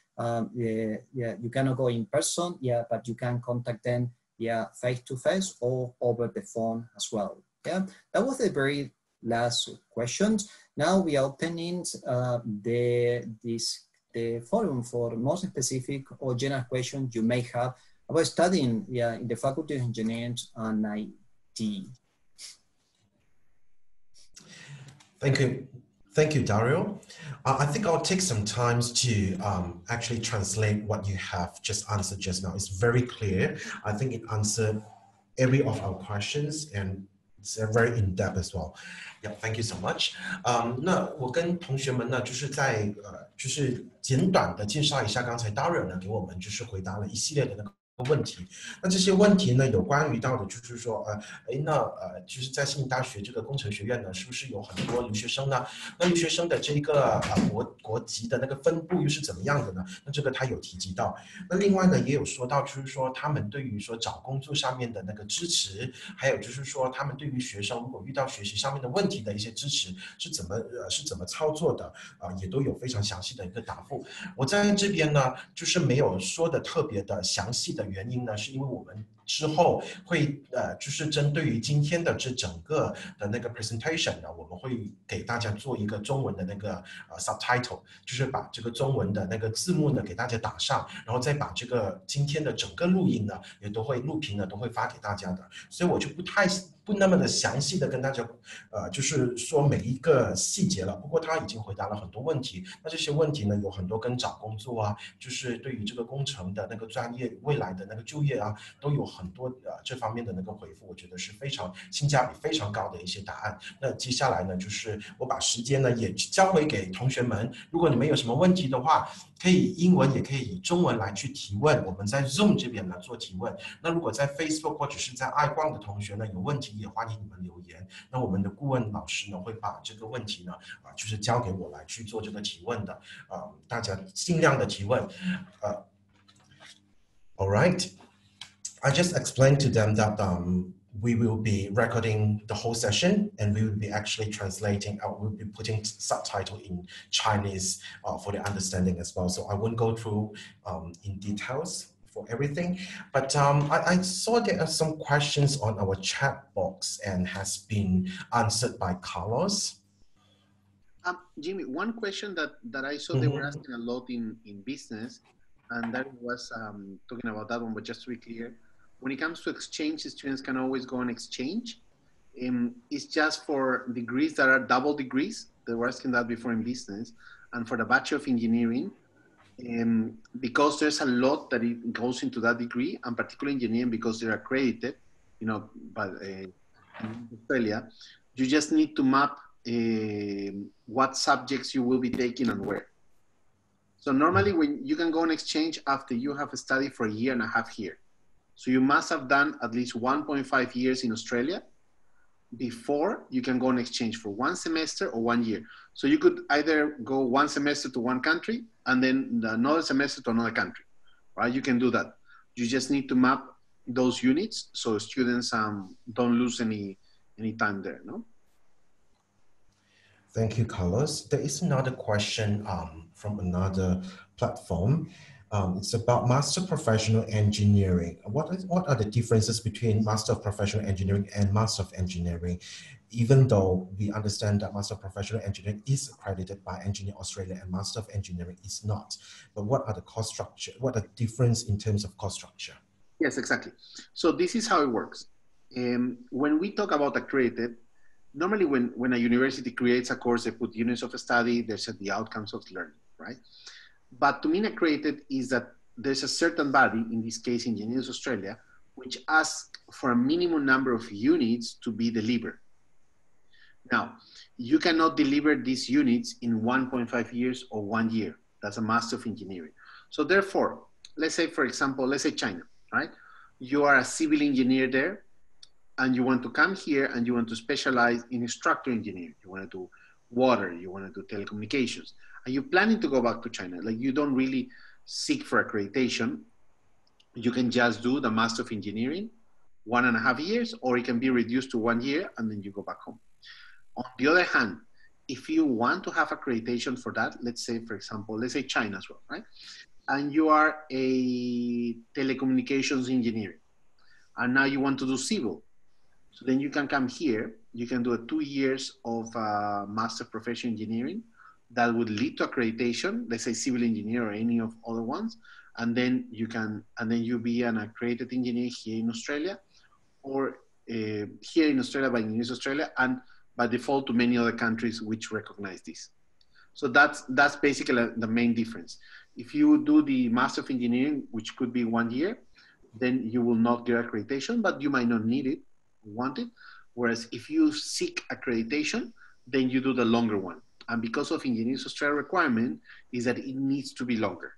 you cannot go in person, yeah, but you can contact them, yeah, face-to-face or over the phone as well. Yeah, that was the very last question. Now we are opening the forum for more specific or general questions you may have about studying, yeah, in the Faculty of Engineering and IT. Thank you. Thank you, Dario. I think I'll take some time to actually translate what you have just answered just now. It's very clear. I think it answered every of our questions and it's very in-depth as well. Yeah, thank you so much. 那我跟同学们呢，就是简短的介绍一下刚才 Dario 呢给我们就是回答了一系列的那个问题。那这些问题呢，有关于到的就是说，就是在悉尼大学这个工程学院呢，是不是有很多留学生呢？那留学生的这个国籍的那个分布又是怎么样的呢？那这个他有提及到。那另外呢，也有说到，就是说他们对于说找工作上面的那个支持，还有就是说他们对于学生如果遇到学习上面的问题的一些支持是怎么操作的也都有非常详细的一个答复。我在这边呢，就是没有说的特别的详细的原因呢，是因为我们之后会就是针对于今天的这整个的那个 presentation 呢，我们会给大家做一个中文的那个subtitle， 就是把这个中文的那个字幕呢给大家打上，然后再把这个今天的整个录音呢也都会录屏呢都会发给大家的，所以我就不那么的详细的跟大家就是说每一个细节了。不过他已经回答了很多问题，那这些问题呢有很多跟找工作啊，就是对于这个工程的那个专业未来的那个就业啊，都有很多这方面的那个回复，我觉得是非常性价比非常高的一些答案。那接下来呢，就是我把时间呢也交回给同学们，如果你们有什么问题的话，可以英文也可以以中文来去提问，我们在 Zoom 这边来做提问。那如果在 Facebook 或者是在iQuang 的同学呢有问题，也欢迎你们留言。那我们的顾问老师呢会把这个问题呢就是交给我来去做这个提问的。大家尽量的提问。All right. I just explained to them that we will be recording the whole session and we will be actually translating, we'll be putting subtitle in Chinese for the understanding as well. So I won't go through in details for everything, but I saw there are some questions on our chat box and has been answered by Carlos. Jimmy, one question that I saw they were asking a lot in business, and that was talking about that one, but just to be clear, when it comes to exchange, students can always go on exchange. It's just for degrees that are double degrees. They were asking that before in business. And for the Bachelor of Engineering, because there's a lot that it goes into that degree, and particularly engineering because they're accredited, you know, by Australia, you just need to map what subjects you will be taking and where. So normally when you can go on exchange after you have studied for a year and a half here. So you must have done at least 1.5 years in Australia before you can go on exchange for 1 semester or 1 year. So you could either go 1 semester to one country and then another semester to another country, right? You can do that. You just need to map those units so students don't lose any time there, no? Thank you, Carlos. There is another question from another platform. It's about Master of Professional Engineering. What are the differences between Master of Professional Engineering and Master of Engineering? Even though we understand that Master of Professional Engineering is accredited by Engineering Australia and Master of Engineering is not. But what are the cost structure? What are the difference in terms of cost structure? Yes, exactly. So this is how it works. When we talk about accredited, normally when a university creates a course, they put units of study, they set the outcomes of learning, right? But to mean accredited is that there's a certain body, in this case Engineers Australia, which asks for a minimum number of units to be delivered. Now, you cannot deliver these units in 1.5 years or 1 year. That's a Master of Engineering. So therefore, let's say, for example, let's say China, right? You are a civil engineer there, and you want to come here and you want to specialize in structural engineering. You want to do water, you want to do telecommunications. Are you planning to go back to China? Like, you don't really seek for accreditation. You can just do the Master of Engineering, 1.5 years, or it can be reduced to 1 year and then you go back home. On the other hand, if you want to have accreditation for that, let's say, for example, let's say China as well, right? And you are a telecommunications engineer, and now you want to do civil. So then you can come here, you can do 2 years of Master of Professional Engineering that would lead to accreditation, let's say civil engineer or any of other ones. And then you can, and then you be an accredited engineer here in Australia, or here in Australia by Engineers Australia, and by default to many other countries which recognize this. So that's basically the main difference. If you do the Master of Engineering, which could be 1 year, then you will not get accreditation, but you might not need it, want it. Whereas if you seek accreditation, then you do the longer one. And because of Engineers Australia requirement is that it needs to be longer.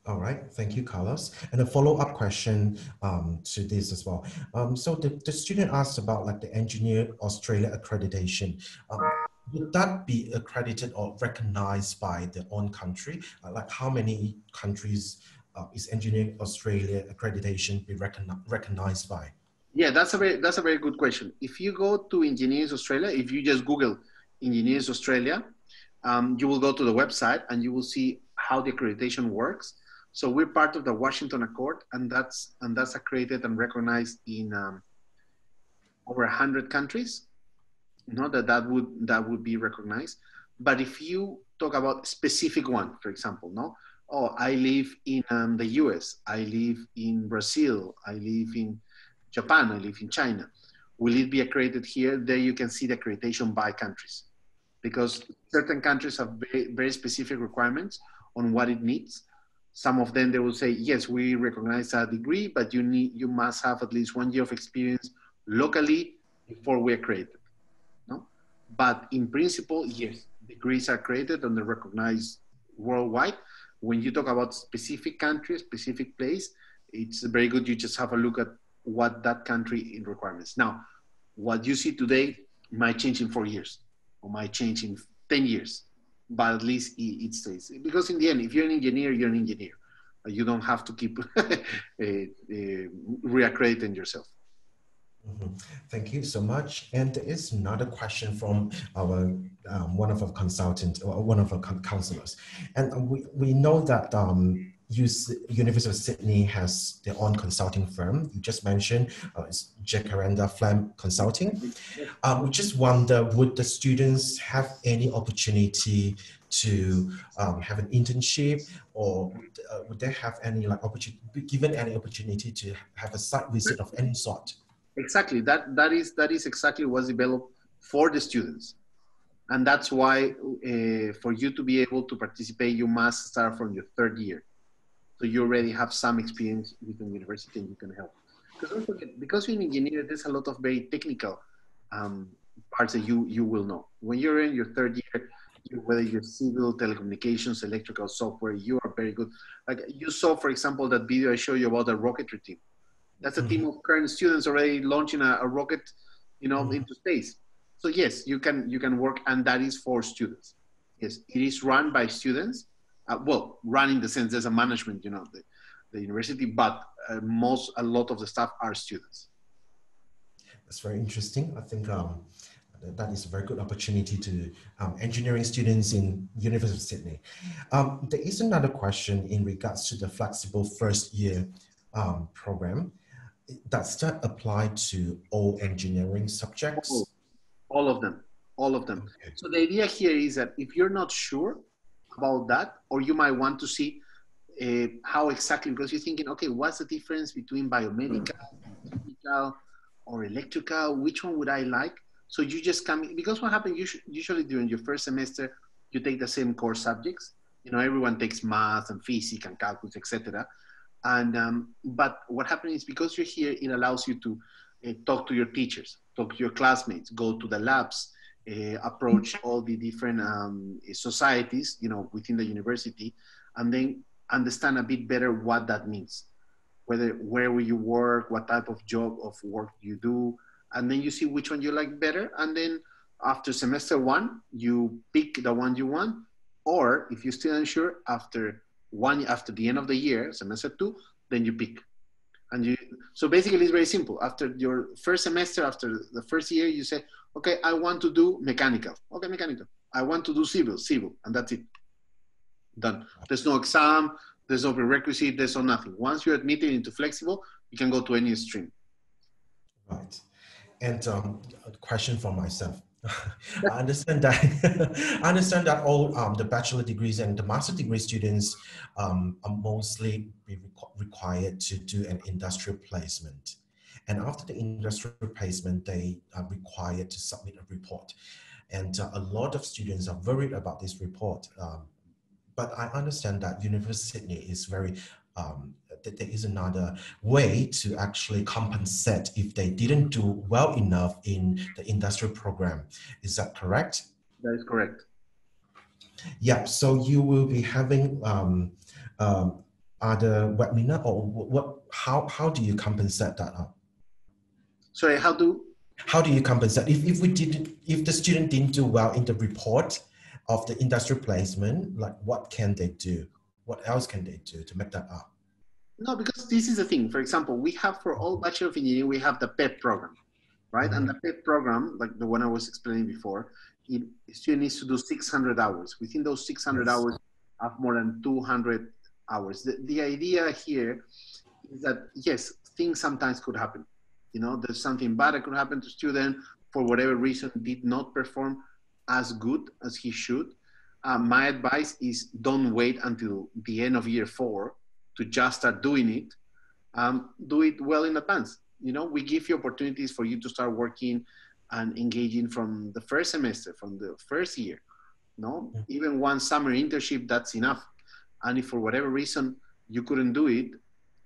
All right, thank you, Carlos. And a follow-up question to this as well. So the student asked about like the Engineer Australia accreditation. Would that be accredited or recognized by the own country? Like how many countries is Engineer Australia accreditation be recognized by? Yeah, that's a very good question. If you go to Engineers Australia, if you just Google Engineers Australia, you will go to the website and you will see how the accreditation works. So we're part of the Washington Accord, and that's accredited and recognized in over 100 countries. Not that would be recognized. But if you talk about specific one, for example, no, oh, I live in the US, I live in Brazil, I live in Japan, I live in China. Will it be accredited here? There you can see the accreditation by countries, because certain countries have very, very specific requirements on what it needs. Some of them, they will say, yes, we recognize that degree, but you must have at least 1 year of experience locally before we accredit. No? But in principle, yes, degrees are accredited and they're recognized worldwide. When you talk about specific country, specific place, it's very good you just have a look at what that country in requirements. Now, what you see today might change in 4 years or might change in 10 years. But at least it stays. Because in the end, if you're an engineer, you're an engineer. You don't have to keep reaccrediting yourself. Mm-hmm. Thank you so much. And there is another question from our one of our consultants or one of our counselors. And we know that University of Sydney has their own consulting firm. You just mentioned it's Jacaranda Flam Consulting. We just wonder, would the students have any opportunity to have an internship, or would they have any given any opportunity to have a site visit of any sort? Exactly. That is exactly what's developed for the students. And that's why for you to be able to participate, you must start from your 3rd year. So you already have some experience with the university and you can help. Because don't forget, because you're an engineer, there's a lot of very technical parts that you will know. When you're in your 3rd year, whether you're civil, telecommunications, electrical, software, you are very good. Like you saw, for example, that video I showed you about the rocketry team. That's a team of current students already launching a rocket, into space. So yes, you can work, and that is for students. Yes, it is run by students. Well, run in the sense there's a management, the university, but a lot of the staff are students. That's very interesting. I think that is a very good opportunity to engineering students in University of Sydney. There is another question in regards to the flexible 1st year program. Does that apply to all engineering subjects? All of them. Okay. So the idea here is that if you're not sure about that, or you might want to see, how exactly, because you're thinking, okay, what's the difference between biomedical, chemical, or electrical? Which one would I like? So you just come, because what happens usually during your first semester, you take the same core subjects. You know, everyone takes math and physics and calculus, etc. And but what happens is, because you're here, it allows you to talk to your teachers, talk to your classmates, go to the labs, approach all the different societies, you know, within the university, and then understand a bit better what that means. Where will you work, what type of job of work you do, and then you see which one you like better. And then after semester 1, you pick the one you want. Or if you're still unsure, after the end of the year, semester 2, then you pick. And so basically it's very simple. After your first semester, after the first year, you say, okay, I want to do mechanical. Okay, mechanical. I want to do civil, and that's it. Done. There's no exam, there's no prerequisite, there's no nothing. Once you're admitted into flexible, you can go to any stream. Right. And a question for myself. I understand that all the bachelor degrees and the master degree students are mostly required to do an industrial placement. And after the industrial placement, they are required to submit a report. And a lot of students are worried about this report. But I understand that University of Sydney is very, there is another way to actually compensate if they didn't do well enough in the industrial program. Is that correct? That is correct. Yeah, so you will be having other webinar, or how do you compensate that up? Sorry, how do you compensate if the student didn't do well in the report of the industrial placement? Like, what can they do? What else can they do to make that up? No, because this is the thing. For example, we have, for all Bachelor of Engineering, we have the PEP program, right? And the PEP program, like the one I was explaining before, student needs to do 600 hours. Within those 600 hours, have more than 200 hours. The idea here is that, yes, things sometimes could happen. You know, there's something bad that could happen to student for whatever reason, did not perform as good as he should. My advice is, don't wait until the end of year 4 to just start doing it. Do it well in advance. You know, we give you opportunities for you to start working and engaging from the first semester, from the first year. No, even one summer internship, that's enough. And if for whatever reason you couldn't do it,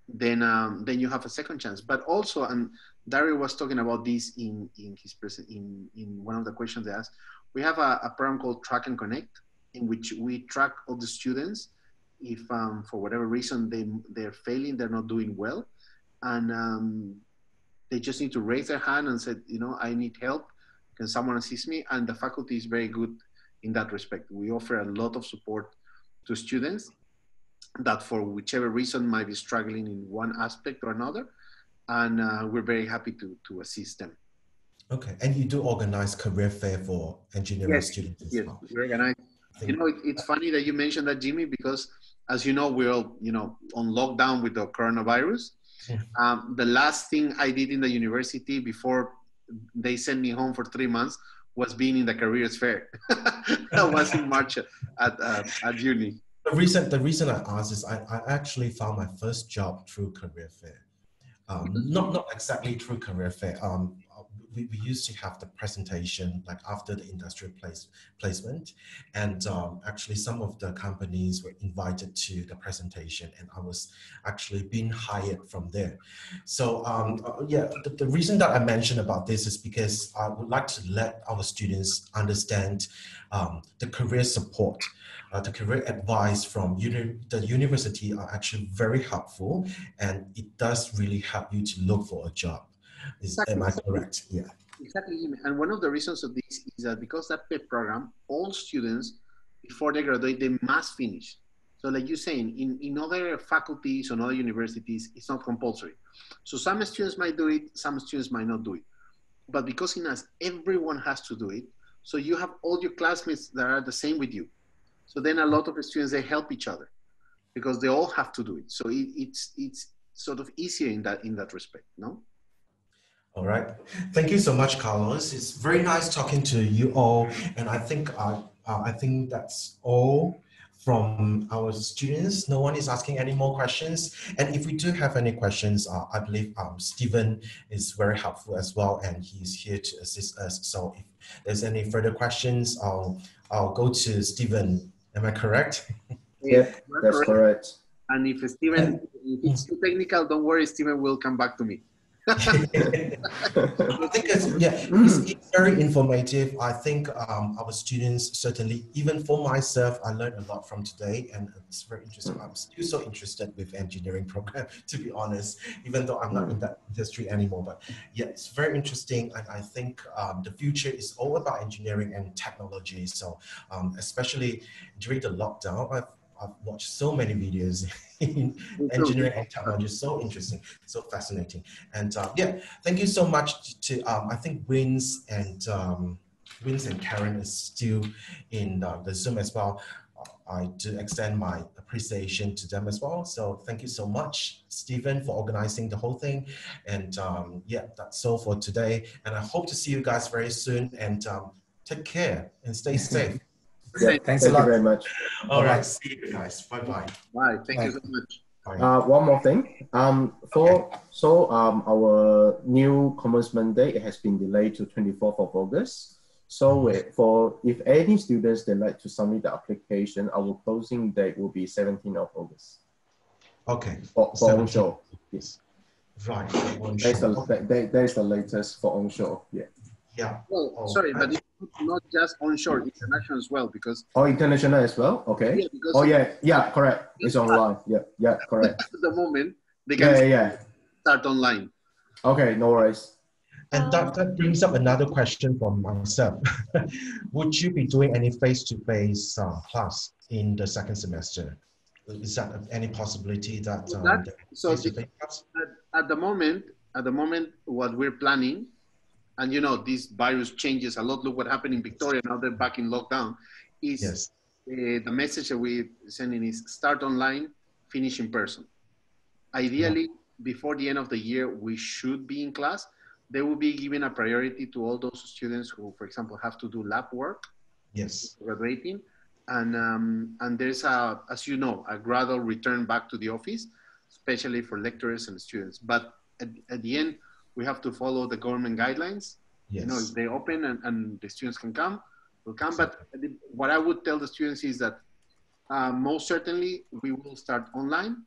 then you have a second chance. But also, and Dario was talking about this in one of the questions they asked, we have a program called Track and Connect, in which we track all the students if for whatever reason they're failing, they're not doing well, and they just need to raise their hand and say, you know, I need help. Can someone assist me? And the faculty is very good in that respect. We offer a lot of support to students that for whichever reason might be struggling in one aspect or another, and we're very happy to assist them. Okay, and you do organize career fair for engineering students as well. We organize. You know, it's funny that you mentioned that, Jimmy, because as you know, we're all, you know, on lockdown with the coronavirus. The last thing I did in the university before they sent me home for 3 months was being in the careers fair. That was in March at uni. The reason I asked is I actually found my first job through career fair. Not exactly through career fair. We used to have the presentation like after the industrial placement, and actually some of the companies were invited to the presentation, and I was actually being hired from there. So yeah, the reason that I mentioned about this is because I would like to let our students understand the career support. The career advice from the university are actually very helpful, and it does really help you to look for a job. Am I correct? Yeah. Exactly. And one of the reasons of this is that because that PEP program, all students, before they graduate, they must finish. So like you're saying, in other faculties or other universities, it's not compulsory. So some students might do it, some students might not do it. But because in us, everyone has to do it. So you have all your classmates that are the same with you. So then a lot of the students, they help each other because they all have to do it. So it's sort of easier in that respect, no? All right. Thank you so much, Carlos. It's very nice talking to you all. And I think that's all from our students. No one is asking any more questions. And if we do have any questions, I believe Stephen is very helpful as well, and he's here to assist us. So if there's any further questions, I'll go to Stephen. Am I correct? Yeah, that's correct. And if Stephen, if it's too technical, don't worry, Stephen will come back to me. I think it's very informative. I think our students certainly, even for myself, I learned a lot from today, and it's very interesting. I'm still so interested with engineering program, to be honest, even though I'm not in that industry anymore. But yeah, it's very interesting, and I think the future is all about engineering and technology. So especially during the lockdown, I've watched so many videos in engineering and technology. So interesting, so fascinating. And yeah, thank you so much to, I think Wins and Karen is still in the Zoom as well. I do extend my appreciation to them as well. So thank you so much, Stephen, for organizing the whole thing. And yeah, that's all for today. And I hope to see you guys very soon, and take care and stay safe. Yeah, thanks a lot. Thank you very much. All right, see you guys. Bye-bye. Bye. Thank you so much. One more thing. Our new commencement date has been delayed to 24th of August. So if any students they like to submit the application, our closing date will be 17th of August. Okay. For onshore, yes. Right. That is the latest for onshore. Yeah. Yeah. Well, sorry, but it's not just onshore, international as well, because. Oh, international as well. Okay. Yeah, correct. It's online. Yeah, correct. At the moment, they can start online. Okay, no worries. And that brings up another question from myself. Would you be doing any face-to-face class in the second semester? Is that any possibility that? At the moment, what we're planning. And you know, this virus changes a lot. Look what happened in Victoria, now they're back in lockdown. The message that we're sending is start online, finish in person. Ideally, before the end of the year, we should be in class. They will be given a priority to all those students who, for example, have to do lab work. Yes. Graduating. And there's as you know, a gradual return back to the office, especially for lecturers and students. But at the end, we have to follow the government guidelines. Yes. You know, if they open and the students can come, we'll come. But what I would tell the students is that most certainly we will start online.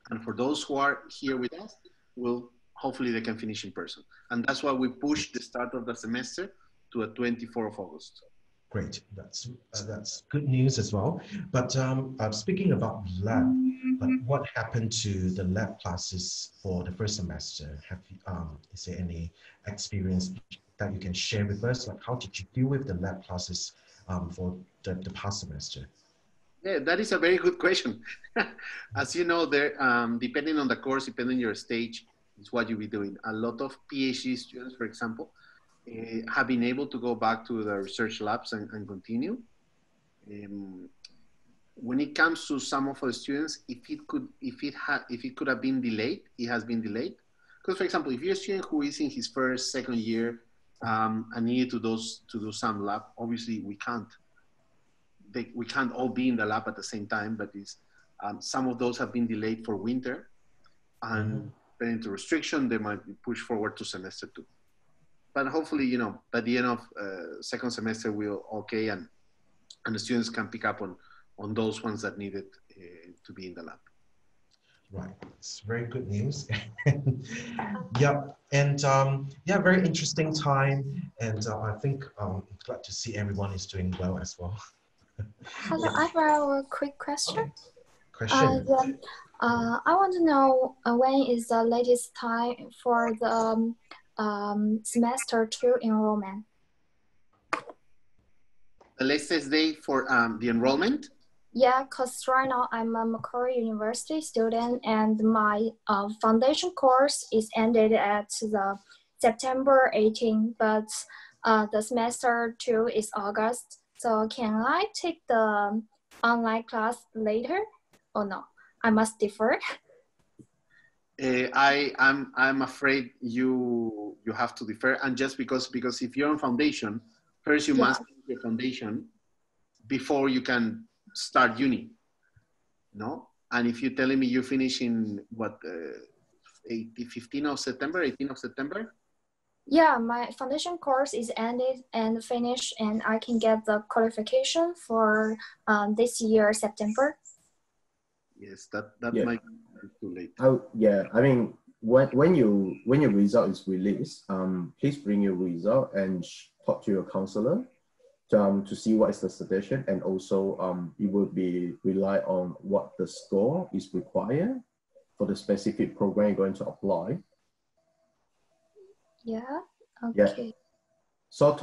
And for those who are here with us, hopefully they can finish in person. And that's why we push the start of the semester to the 24th of August. Great, that's good news as well. But speaking about lab, but what happened to the lab classes for the first semester? Is there any experience that you can share with us? Like, how did you deal with the lab classes for the past semester? Yeah, that is a very good question. As you know, there, depending on the course, depending on your stage, is what you'll be doing. A lot of PhD students, for example, have been able to go back to the research labs and continue. When it comes to some of our students, if it could have been delayed, it has been delayed. Because, for example, if you're a student who is in his first, second year and needed to do some lab, obviously we can't all be in the lab at the same time. But some of those have been delayed for winter, and depending to restriction, they might be pushed forward to semester 2. But hopefully, you know, by the end of second semester, we'll okay, and the students can pick up on those ones that needed to be in the lab. Right, it's very good news. Yeah, and yeah, very interesting time, and I think I'm glad to see everyone is doing well as well. Hello, I have a quick question. Question. I want to know when is the latest time for the semester 2 enrollment? The latest day for the enrollment? Yeah, because right now I'm a Macquarie University student, and my foundation course is ended at the September 18, but the semester 2 is August. So can I take the online class later or no? I must defer. I'm afraid you have to defer, and just because if you're on foundation, first you must do your foundation before you can start uni, no? And if you're telling me you finish in what, 15th of September, 18th of September? Yeah, my foundation course is ended and finished, and I can get the qualification for this year, September. Yes, that Yeah. might be too late. Yeah, I mean, when your result is released, please bring your result and talk to your counselor to see what is the suggestion, and also it will be rely on what the score is required for the specific program you're going to apply. Yeah. Okay. Yeah. So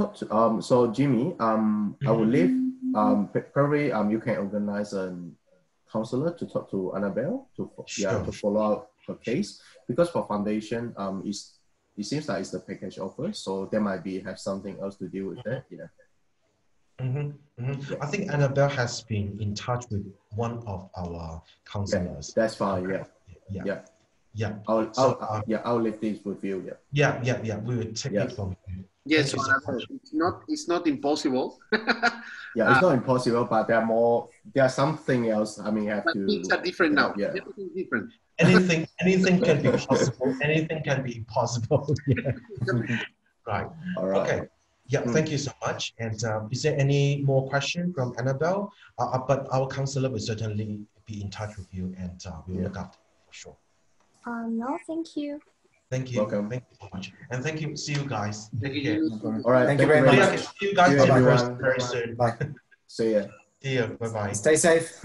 so Jimmy, I will leave. Probably you can organize a counselor to talk to Annabelle to follow up her case, because for foundation it seems like it's the package offer, so there might have something else to deal with that. Yeah. I think Annabelle has been in touch with one of our counselors. That's fine. Yeah. I'll leave this with you. Yeah. We will take it from you. Yes, so it's not impossible. Yeah, it's not impossible, but there are something else. I mean, things are different now. Yeah. Everything's different. Anything can be possible. Anything can be impossible. Yeah. Right. All right. Okay. Yeah, thank you so much. And is there any more question from Annabelle? But our counselor will certainly be in touch with you, and we'll look after it for sure. No, thank you. Thank you. Welcome. Thank you so much. And thank you. See you guys. Take care. All right. Thank you very much. See you guys everyone. very soon. Bye. See ya. See you. Bye-bye. Stay safe.